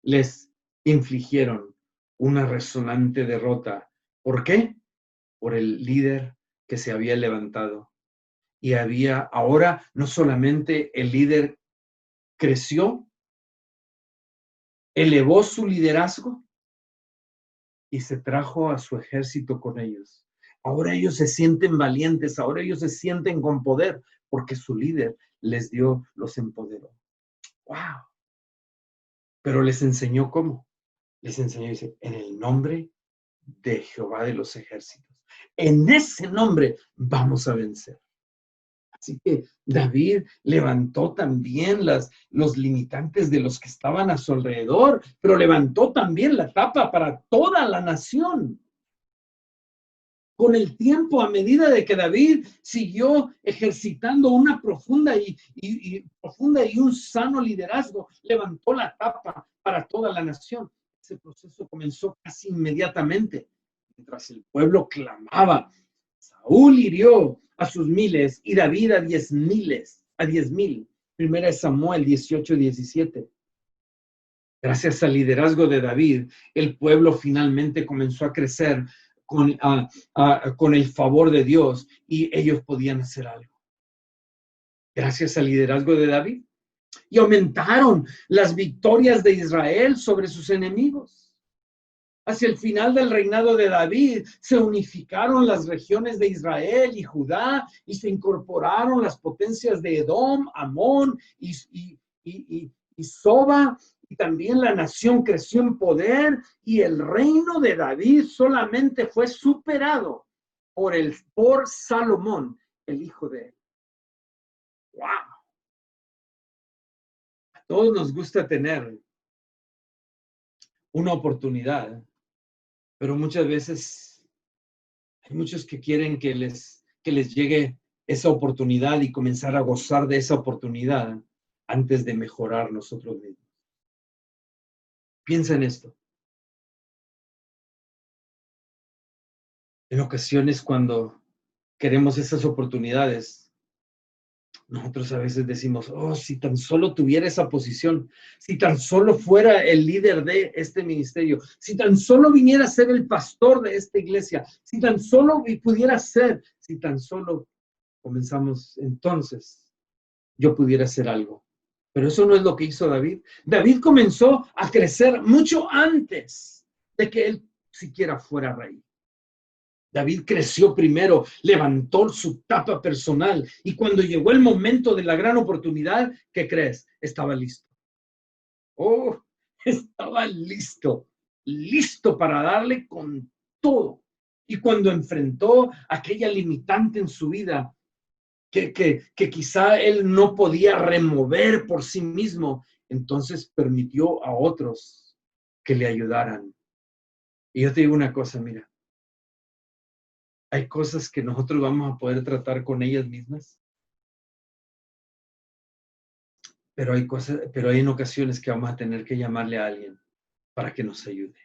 [SPEAKER 1] les infligieron una resonante derrota. ¿Por qué? Por el líder que se había levantado. Y ahora no solamente el líder creció, elevó su liderazgo y se trajo a su ejército con ellos. Ahora ellos se sienten valientes, ahora ellos se sienten con poder, porque su líder los empoderó. ¡Wow! Pero les enseñó cómo. Les enseñó, dice, en el nombre de Jehová de los ejércitos. En ese nombre vamos a vencer. Así que David levantó también los limitantes de los que estaban a su alrededor, pero levantó también la tapa para toda la nación. Con el tiempo, a medida de que David siguió ejercitando una profunda y un sano liderazgo, levantó la tapa para toda la nación. Ese proceso comenzó casi inmediatamente, mientras el pueblo clamaba. Saúl hirió a sus miles y David a 10,000. Primera de Samuel 18:17. Gracias al liderazgo de David, el pueblo finalmente comenzó a crecer con el favor de Dios y ellos podían hacer algo. Gracias al liderazgo de David. Y aumentaron las victorias de Israel sobre sus enemigos. Hacia el final del reinado de David, se unificaron las regiones de Israel y Judá y se incorporaron las potencias de Edom, Amón y Soba, y también la nación creció en poder y el reino de David solamente fue superado por Salomón, el hijo de él. ¡Wow! A todos nos gusta tener una oportunidad, pero muchas veces hay muchos que quieren que les llegue esa oportunidad y comenzar a gozar de esa oportunidad antes de mejorar nosotros mismos. Piensa en esto. En ocasiones cuando queremos esas oportunidades, nosotros a veces decimos, oh, si tan solo tuviera esa posición, si tan solo fuera el líder de este ministerio, si tan solo viniera a ser el pastor de esta iglesia, si tan solo pudiera ser, si tan solo comenzamos, entonces yo pudiera hacer algo. Pero eso no es lo que hizo David. David comenzó a crecer mucho antes de que él siquiera fuera rey. David creció primero, levantó su tapa personal y cuando llegó el momento de la gran oportunidad, ¿qué crees? Estaba listo. Oh, estaba listo para darle con todo. Y cuando enfrentó aquella limitante en su vida que quizá él no podía remover por sí mismo, entonces permitió a otros que le ayudaran. Y yo te digo una cosa, mira, hay cosas que nosotros vamos a poder tratar con ellas mismas, pero hay en ocasiones que vamos a tener que llamarle a alguien para que nos ayude.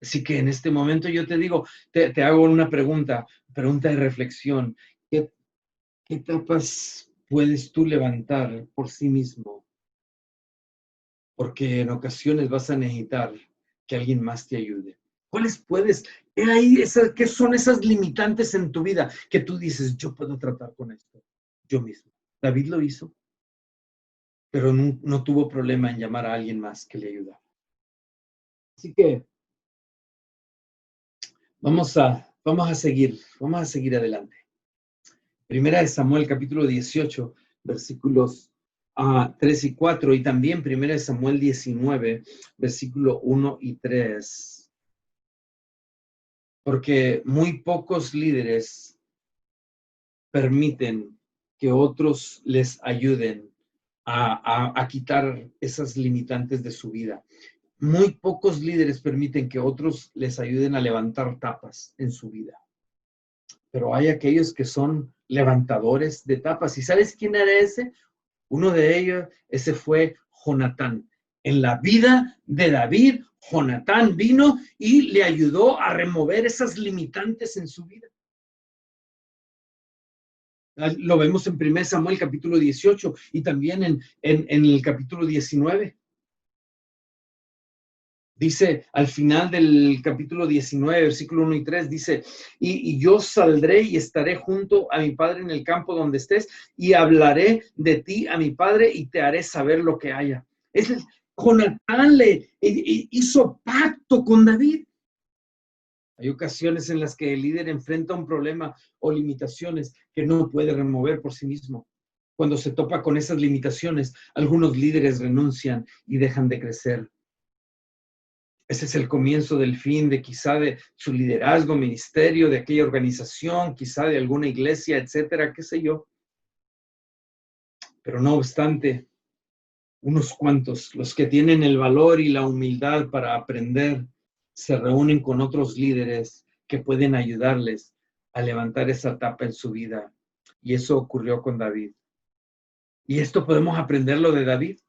[SPEAKER 1] Así que en este momento yo te digo, te hago una pregunta de reflexión. ¿Qué etapas puedes tú levantar por sí mismo? Porque en ocasiones vas a necesitar que alguien más te ayude. ¿Cuáles puedes? ¿Qué son esas limitantes en tu vida que tú dices, yo puedo tratar con esto yo mismo? David lo hizo, pero no tuvo problema en llamar a alguien más que le ayudara. Así que vamos a seguir adelante. Primera de Samuel, capítulo 18, versículos 3 y 4, y también Primera de Samuel 19, versículo 1 y 3. Porque muy pocos líderes permiten que otros les ayuden a quitar esas limitantes de su vida. Muy pocos líderes permiten que otros les ayuden a levantar tapas en su vida. Pero hay aquellos que son levantadores de tapas. ¿Y sabes quién era ese? Uno de ellos, ese fue Jonatán. En la vida de David, Jonatán vino y le ayudó a remover esas limitantes en su vida. Lo vemos en 1 Samuel capítulo 18 y también en el capítulo 19. Dice al final del capítulo 19, versículo 1 y 3, dice, y yo saldré y estaré junto a mi padre en el campo donde estés y hablaré de ti a mi padre y te haré saber lo que haya. Jonatán hizo pacto con David. Hay ocasiones en las que el líder enfrenta un problema o limitaciones que no puede remover por sí mismo. Cuando se topa con esas limitaciones, algunos líderes renuncian y dejan de crecer. Ese es el comienzo del fin de quizá de su liderazgo, ministerio, de aquella organización, quizá de alguna iglesia, etcétera, qué sé yo. Pero no obstante, unos cuantos, los que tienen el valor y la humildad para aprender, se reúnen con otros líderes que pueden ayudarles a levantar esa etapa en su vida. Y eso ocurrió con David. Y esto podemos aprenderlo de David.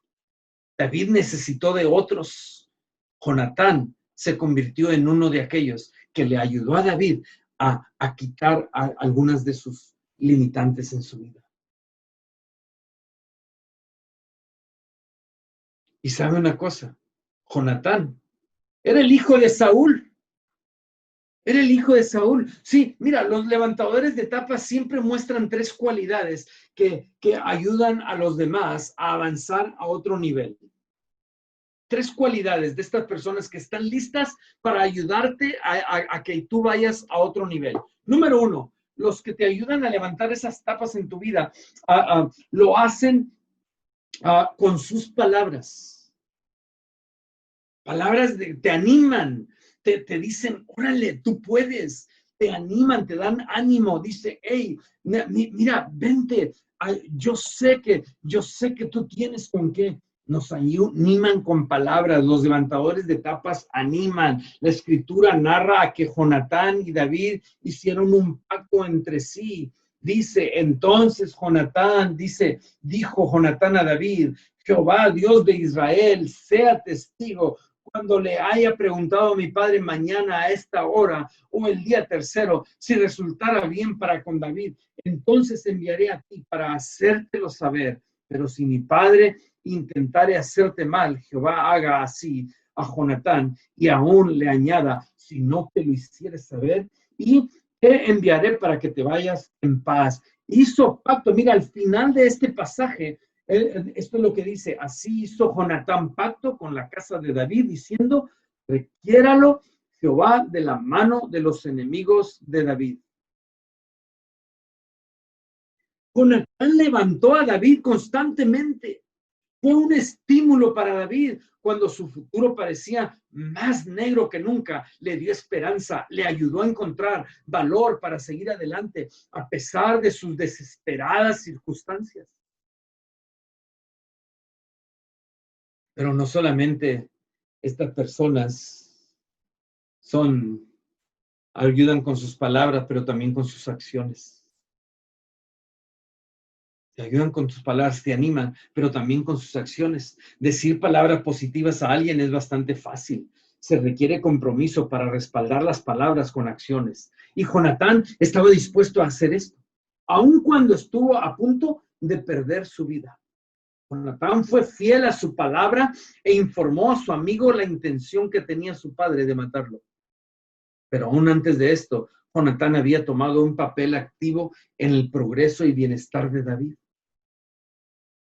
[SPEAKER 1] David necesitó de otros Jonatán se convirtió en uno de aquellos que le ayudó a David a quitar algunas de sus limitantes en su vida. Y sabe una cosa, Jonatán era el hijo de Saúl. Era el hijo de Saúl. Sí, mira, los levantadores de tapas siempre muestran tres cualidades que ayudan a los demás a avanzar a otro nivel. Tres cualidades de estas personas que están listas para ayudarte a que tú vayas a otro nivel. Número uno, los que te ayudan a levantar esas tapas en tu vida lo hacen con sus palabras. Palabras te animan, te dicen, órale, tú puedes, te animan, te dan ánimo, dice, hey, mira, vente, yo sé que tú tienes con qué. Nos animan con palabras, los levantadores de tapas animan. La escritura narra que Jonatán y David hicieron un pacto entre sí. Dice, entonces Jonatán, dijo Jonatán a David, Jehová, Dios de Israel, sea testigo cuando le haya preguntado a mi padre mañana a esta hora o el día tercero, si resultara bien para con David, entonces enviaré a ti para hacértelo saber. Pero si mi padre intentare hacerte mal, Jehová haga así a Jonatán y aún le añada, si no te lo hicieres saber, y te enviaré para que te vayas en paz. Hizo pacto. Mira, al final de este pasaje, esto es lo que dice, así hizo Jonatán pacto con la casa de David, diciendo, requiéralo Jehová de la mano de los enemigos de David. Jonatán levantó a David constantemente. Fue un estímulo para David cuando su futuro parecía más negro que nunca. Le dio esperanza, le ayudó a encontrar valor para seguir adelante a pesar de sus desesperadas circunstancias. Pero no solamente estas personas ayudan con sus palabras, pero también con sus acciones. Te ayudan con tus palabras, te animan, pero también con sus acciones. Decir palabras positivas a alguien es bastante fácil. Se requiere compromiso para respaldar las palabras con acciones. Y Jonatán estaba dispuesto a hacer esto, aun cuando estuvo a punto de perder su vida. Jonatán fue fiel a su palabra e informó a su amigo la intención que tenía su padre de matarlo. Pero aún antes de esto, Jonatán había tomado un papel activo en el progreso y bienestar de David.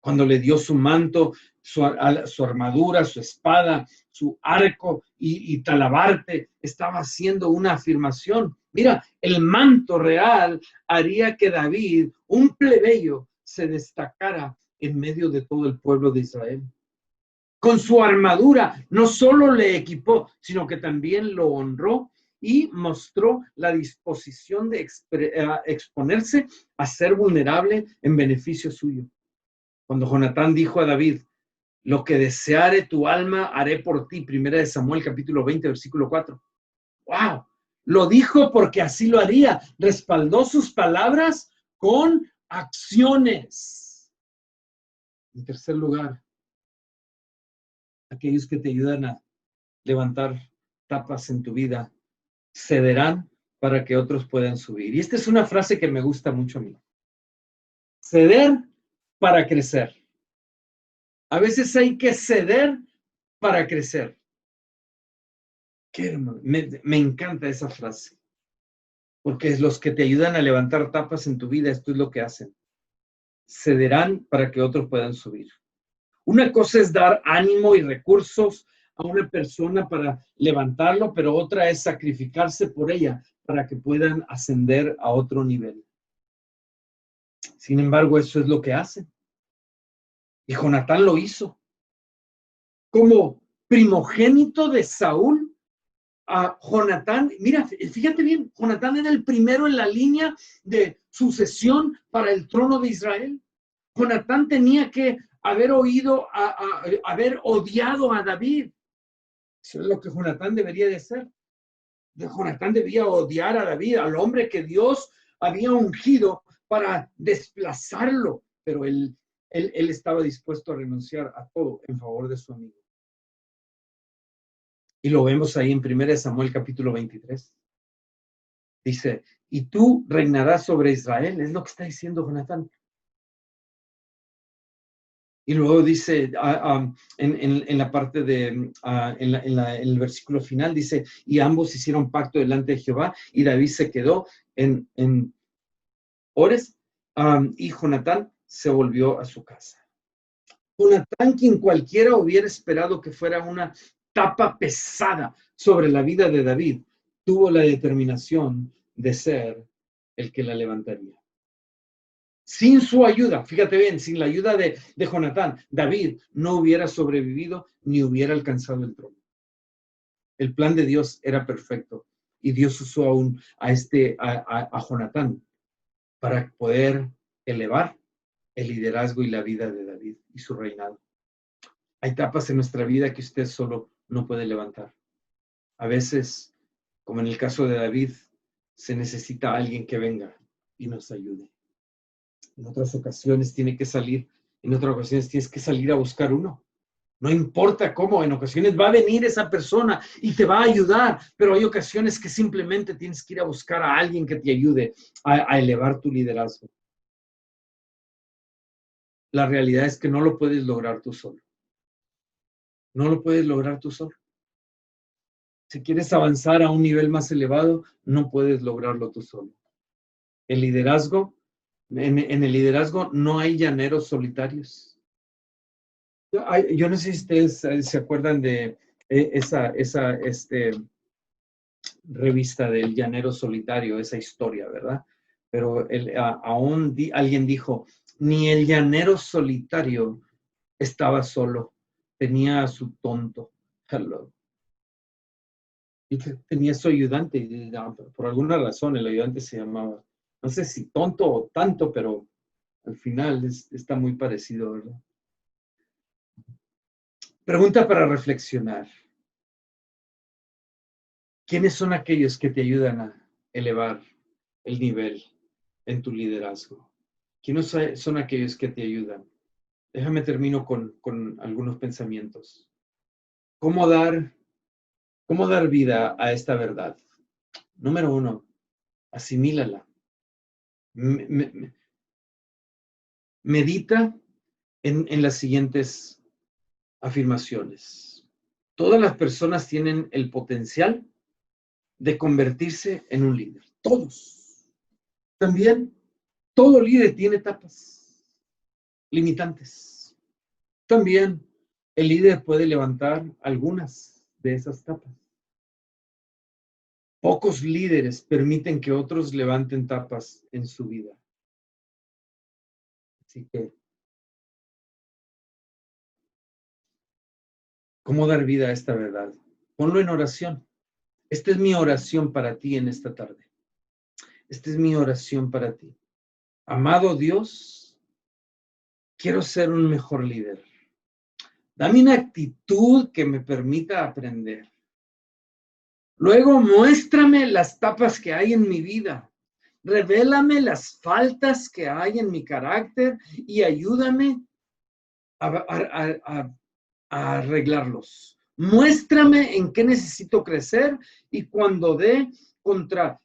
[SPEAKER 1] Cuando le dio su manto, su armadura, su espada, su arco y talabarte, estaba haciendo una afirmación. Mira, el manto real haría que David, un plebeyo, se destacara en medio de todo el pueblo de Israel. Con su armadura no solo le equipó, sino que también lo honró y mostró la disposición de exponerse a ser vulnerable en beneficio suyo. Cuando Jonatán dijo a David, lo que deseare tu alma haré por ti, primera de Samuel capítulo 20, versículo 4. ¡Wow! Lo dijo porque así lo haría. Respaldó sus palabras con acciones. En tercer lugar, aquellos que te ayudan a levantar tapas en tu vida cederán para que otros puedan subir. Y esta es una frase que me gusta mucho a mí. Ceder para crecer. A veces hay que ceder para crecer. Me encanta esa frase, porque es los que te ayudan a levantar tapas en tu vida, esto es lo que hacen. Cederán para que otros puedan subir. Una cosa es dar ánimo y recursos a una persona para levantarlo, pero otra es sacrificarse por ella para que puedan ascender a otro nivel. Sin embargo, eso es lo que hacen. Y Jonatán lo hizo. Como primogénito de Saúl, a Jonatán, mira, fíjate bien, Jonatán era el primero en la línea de sucesión para el trono de Israel. Jonatán tenía que haber haber odiado a David. Eso es lo que Jonatán debería de hacer. Jonatán debía odiar a David, al hombre que Dios había ungido para desplazarlo, pero él estaba dispuesto a renunciar a todo en favor de su amigo. Y lo vemos ahí en 1 Samuel capítulo 23. Dice, y tú reinarás sobre Israel. Es lo que está diciendo Jonatán. Y luego dice, en la parte de, en el versículo final, dice, y ambos hicieron pacto delante de Jehová, y David se quedó en Ores, y Jonatán se volvió a su casa. Jonatán, quien cualquiera hubiera esperado que fuera una tapa pesada sobre la vida de David, tuvo la determinación de ser el que la levantaría. Sin su ayuda, fíjate bien, sin la ayuda de Jonatán, David no hubiera sobrevivido ni hubiera alcanzado el trono. El plan de Dios era perfecto y Dios usó aún a Jonatán para poder elevar el liderazgo y la vida de David y su reinado. Hay etapas en nuestra vida que usted solo no puede levantar. A veces, como en el caso de David, se necesita alguien que venga y nos ayude. En otras ocasiones tiene que salir, en otras ocasiones tienes que salir a buscar uno. No importa cómo, en ocasiones va a venir esa persona y te va a ayudar, pero hay ocasiones que simplemente tienes que ir a buscar a alguien que te ayude a elevar tu liderazgo. La realidad es que no lo puedes lograr tú solo. No lo puedes lograr tú solo. Si quieres avanzar a un nivel más elevado, no puedes lograrlo tú solo. El liderazgo, en el liderazgo no hay llaneros solitarios. Yo no sé si ustedes se acuerdan de esa revista del llanero solitario, esa historia, ¿verdad? Pero alguien dijo, ni el llanero solitario estaba solo, tenía a su tonto. Hello. Y tenía su ayudante, y por alguna razón el ayudante se llamaba, no sé si tonto o tanto, pero al final está muy parecido, ¿verdad? Pregunta para reflexionar. ¿Quiénes son aquellos que te ayudan a elevar el nivel en tu liderazgo? ¿Quiénes son aquellos que te ayudan? Déjame termino con algunos pensamientos. ¿Cómo dar vida a esta verdad? Número 1, asimílala. Medita en las siguientes afirmaciones. Todas las personas tienen el potencial de convertirse en un líder. Todos. También, todo líder tiene etapas limitantes. También, el líder puede levantar algunas de esas etapas. Pocos líderes permiten que otros levanten tapas en su vida. Así que, ¿cómo dar vida a esta verdad? Ponlo en oración. Esta es mi oración para ti en esta tarde. Esta es mi oración para ti. Amado Dios, quiero ser un mejor líder. Dame una actitud que me permita aprender. Luego, muéstrame las tapas que hay en mi vida. Revélame las faltas que hay en mi carácter y ayúdame a arreglarlos. Muéstrame en qué necesito crecer y cuando dé contra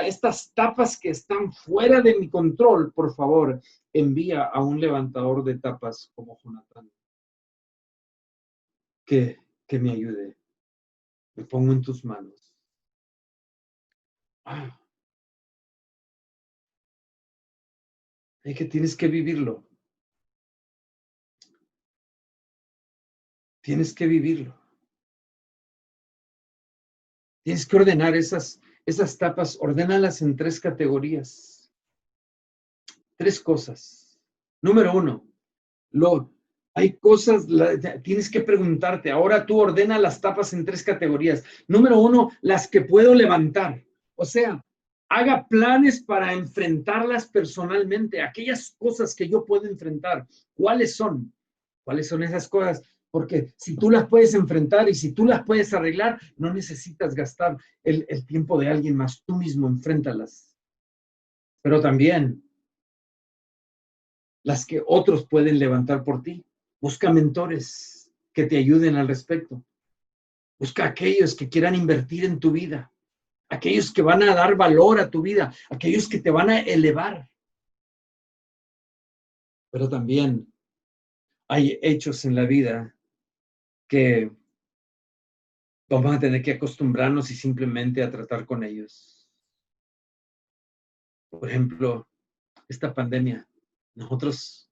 [SPEAKER 1] estas tapas que están fuera de mi control, por favor, envía a un levantador de tapas como Jonatán que me ayude. Me pongo en tus manos. Es que tienes que vivirlo. Tienes que vivirlo. Tienes que ordenar esas tapas, ordénalas en 3 categorías. 3 cosas. Número 1, hay cosas, tienes que preguntarte, ahora tú ordena las tapas en 3 categorías. Número 1, las que puedo levantar. O sea, haga planes para enfrentarlas personalmente, aquellas cosas que yo puedo enfrentar. ¿Cuáles son? ¿Cuáles son esas cosas? Porque si tú las puedes enfrentar y si tú las puedes arreglar, no necesitas gastar el tiempo de alguien más. Tú mismo enfréntalas. Pero también las que otros pueden levantar por ti. Busca mentores que te ayuden al respecto. Busca a aquellos que quieran invertir en tu vida, aquellos que van a dar valor a tu vida, aquellos que te van a elevar. Pero también hay hechos en la vida que vamos a tener que acostumbrarnos y simplemente a tratar con ellos. Por ejemplo, esta pandemia. Nosotros,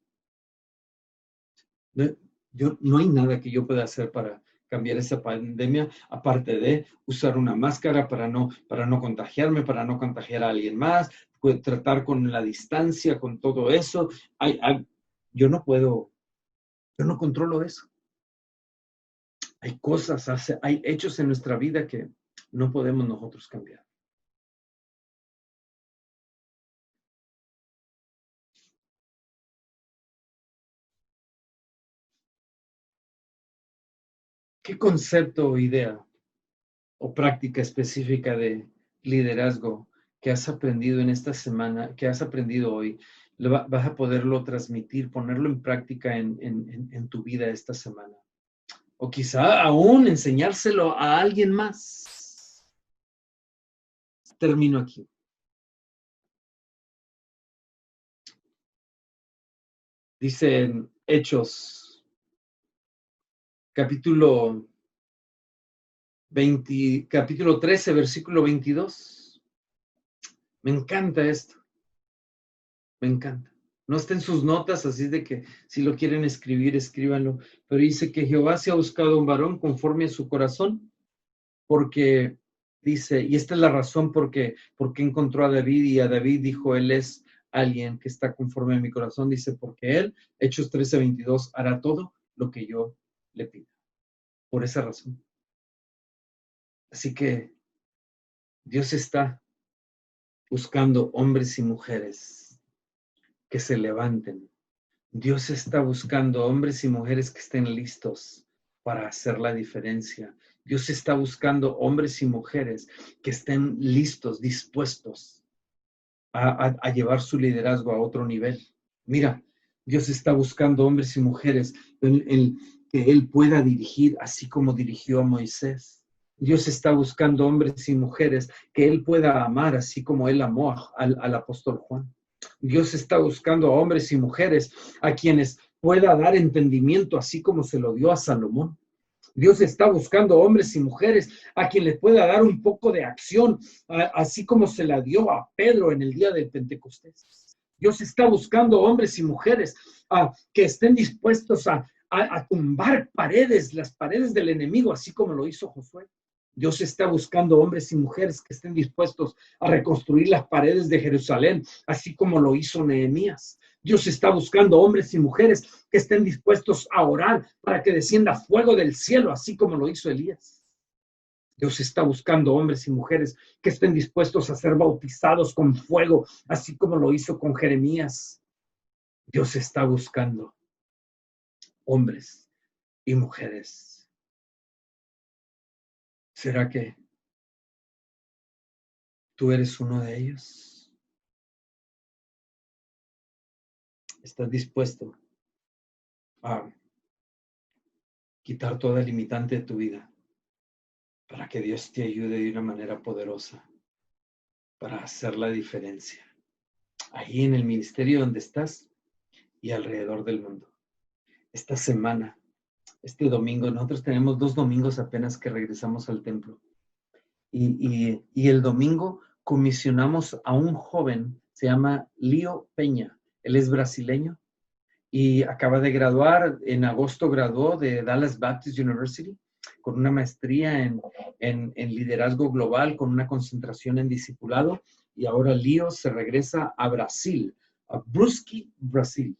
[SPEAKER 1] no hay nada que yo pueda hacer para cambiar esa pandemia, aparte de usar una máscara para no contagiarme, para no contagiar a alguien más, tratar con la distancia, con todo eso. Yo no puedo, yo no controlo eso. Hay cosas, hay hechos en nuestra vida que no podemos nosotros cambiar. ¿Qué concepto o idea o práctica específica de liderazgo que has aprendido en esta semana, que has aprendido hoy, vas a poderlo transmitir, ponerlo en práctica en tu vida esta semana? O quizá aún enseñárselo a alguien más. Termino aquí. Dice en Hechos, capítulo 13, versículo 22. Me encanta esto. Me encanta. No está en sus notas, así de que si lo quieren escribir, escríbanlo. Pero dice que Jehová se ha buscado un varón conforme a su corazón, porque dice, y esta es la razón porque encontró a David, y a David dijo, él es alguien que está conforme a mi corazón. Dice, porque él, Hechos 13:22, hará todo lo que yo le pida. Por esa razón. Así que Dios está buscando hombres y mujeres que se levanten. Dios está buscando hombres y mujeres que estén listos para hacer la diferencia. Dios está buscando hombres y mujeres que estén listos, dispuestos a llevar su liderazgo a otro nivel. Mira, Dios está buscando hombres y mujeres que Él pueda dirigir así como dirigió a Moisés. Dios está buscando hombres y mujeres que Él pueda amar así como Él amó al apóstol Juan. Dios está buscando a hombres y mujeres a quienes pueda dar entendimiento así como se lo dio a Salomón. Dios está buscando hombres y mujeres a quien les pueda dar un poco de acción, así como se la dio a Pedro en el día del Pentecostés. Dios está buscando hombres y mujeres que estén dispuestos a tumbar paredes, las paredes del enemigo, así como lo hizo Josué. Dios está buscando hombres y mujeres que estén dispuestos a reconstruir las paredes de Jerusalén, así como lo hizo Nehemías. Dios está buscando hombres y mujeres que estén dispuestos a orar para que descienda fuego del cielo, así como lo hizo Elías. Dios está buscando hombres y mujeres que estén dispuestos a ser bautizados con fuego, así como lo hizo con Jeremías. Dios está buscando hombres y mujeres. ¿Será que tú eres uno de ellos? ¿Estás dispuesto a quitar toda limitante de tu vida para que Dios te ayude de una manera poderosa para hacer la diferencia ahí en el ministerio donde estás y alrededor del mundo? Esta semana, este domingo, nosotros tenemos 2 domingos apenas que regresamos al templo. Y el domingo comisionamos a un joven, se llama Lío Peña. Él es brasileño y acaba de graduar, en agosto graduó de Dallas Baptist University con una maestría en liderazgo global, con una concentración en discipulado, y ahora Lío se regresa a Brasil, a Brusque, Brasil,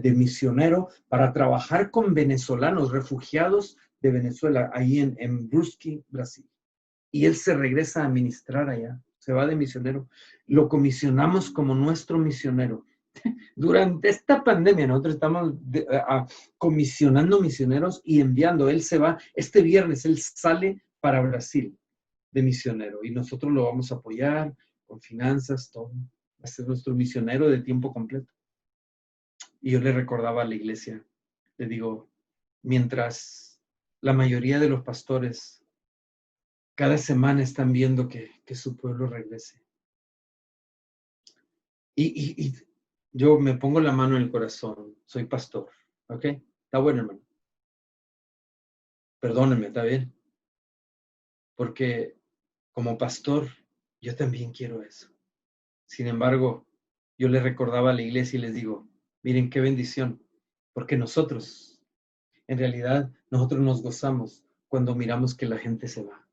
[SPEAKER 1] de misionero para trabajar con venezolanos, refugiados de Venezuela, ahí en Brusque, Brasil. Y él se regresa a ministrar allá, se va de misionero. Lo comisionamos como nuestro misionero. Durante esta pandemia nosotros estamos comisionando misioneros y enviando. Él se va, este viernes él sale para Brasil de misionero y nosotros lo vamos a apoyar con finanzas, todo. Va a ser nuestro misionero de tiempo completo. Y yo le recordaba a la iglesia, le digo, mientras la mayoría de los pastores cada semana están viendo que su pueblo regrese. Y yo me pongo la mano en el corazón. Soy pastor. ¿Ok? Está bueno, hermano. Perdónenme, ¿está bien? Porque como pastor, yo también quiero eso. Sin embargo, yo le recordaba a la iglesia y les digo, miren qué bendición, porque nosotros, en realidad, nosotros nos gozamos cuando miramos que la gente se va,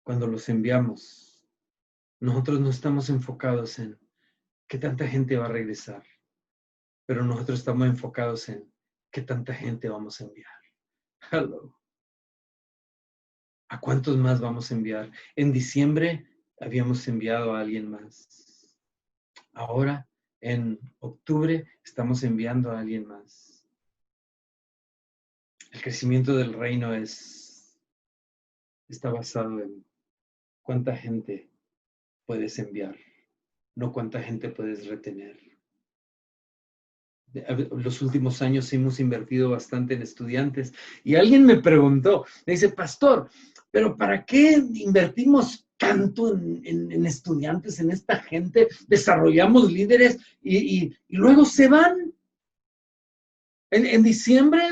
[SPEAKER 1] cuando los enviamos. Nosotros no estamos enfocados en qué tanta gente va a regresar, pero nosotros estamos enfocados en qué tanta gente vamos a enviar. Hello. ¿A cuántos más vamos a enviar? En diciembre habíamos enviado a alguien más. Ahora, en octubre, estamos enviando a alguien más. El crecimiento del reino está basado en cuánta gente puedes enviar, no cuánta gente puedes retener. Los últimos años hemos invertido bastante en estudiantes y alguien me preguntó, me dice, pastor, pero ¿para qué invertimos tanto en estudiantes, en esta gente? Desarrollamos líderes y luego se van. En diciembre,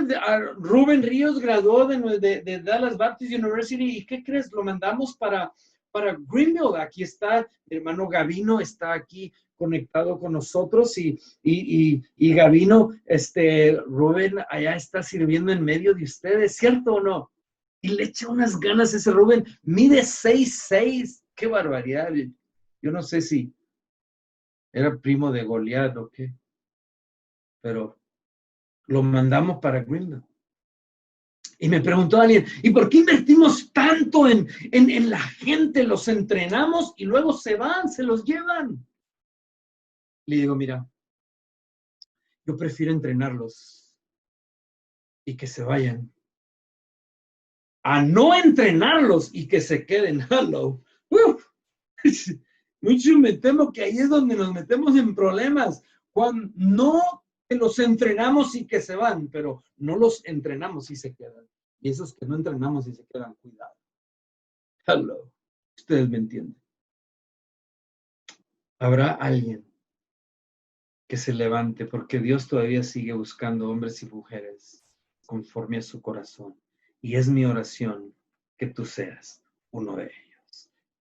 [SPEAKER 1] Rubén Ríos graduó de Dallas Baptist University. ¿Y qué crees? Lo mandamos para Greenville. Aquí está, mi hermano Gavino está aquí conectado con nosotros. Y Gavino, Rubén allá está sirviendo en medio de ustedes, ¿cierto o no? Y le echa unas ganas ese Rubén. Mide 6'6". ¡Qué barbaridad! Yo no sé si era primo de Goliat o qué, pero lo mandamos para Greenville. Y me preguntó alguien, ¿y por qué invertimos tanto en la gente? Los entrenamos y luego se van, se los llevan. Le digo, mira, yo prefiero entrenarlos y que se vayan a no entrenarlos y que se queden. Hello. Mucho me temo que ahí es donde nos metemos en problemas. Cuando no los entrenamos y que se van, pero no los entrenamos y se quedan. Y esos que no entrenamos y se quedan, cuidado. Hello. Ustedes me entienden. Habrá alguien que se levante porque Dios todavía sigue buscando hombres y mujeres conforme a su corazón. Y es mi oración que tú seas uno de ellos.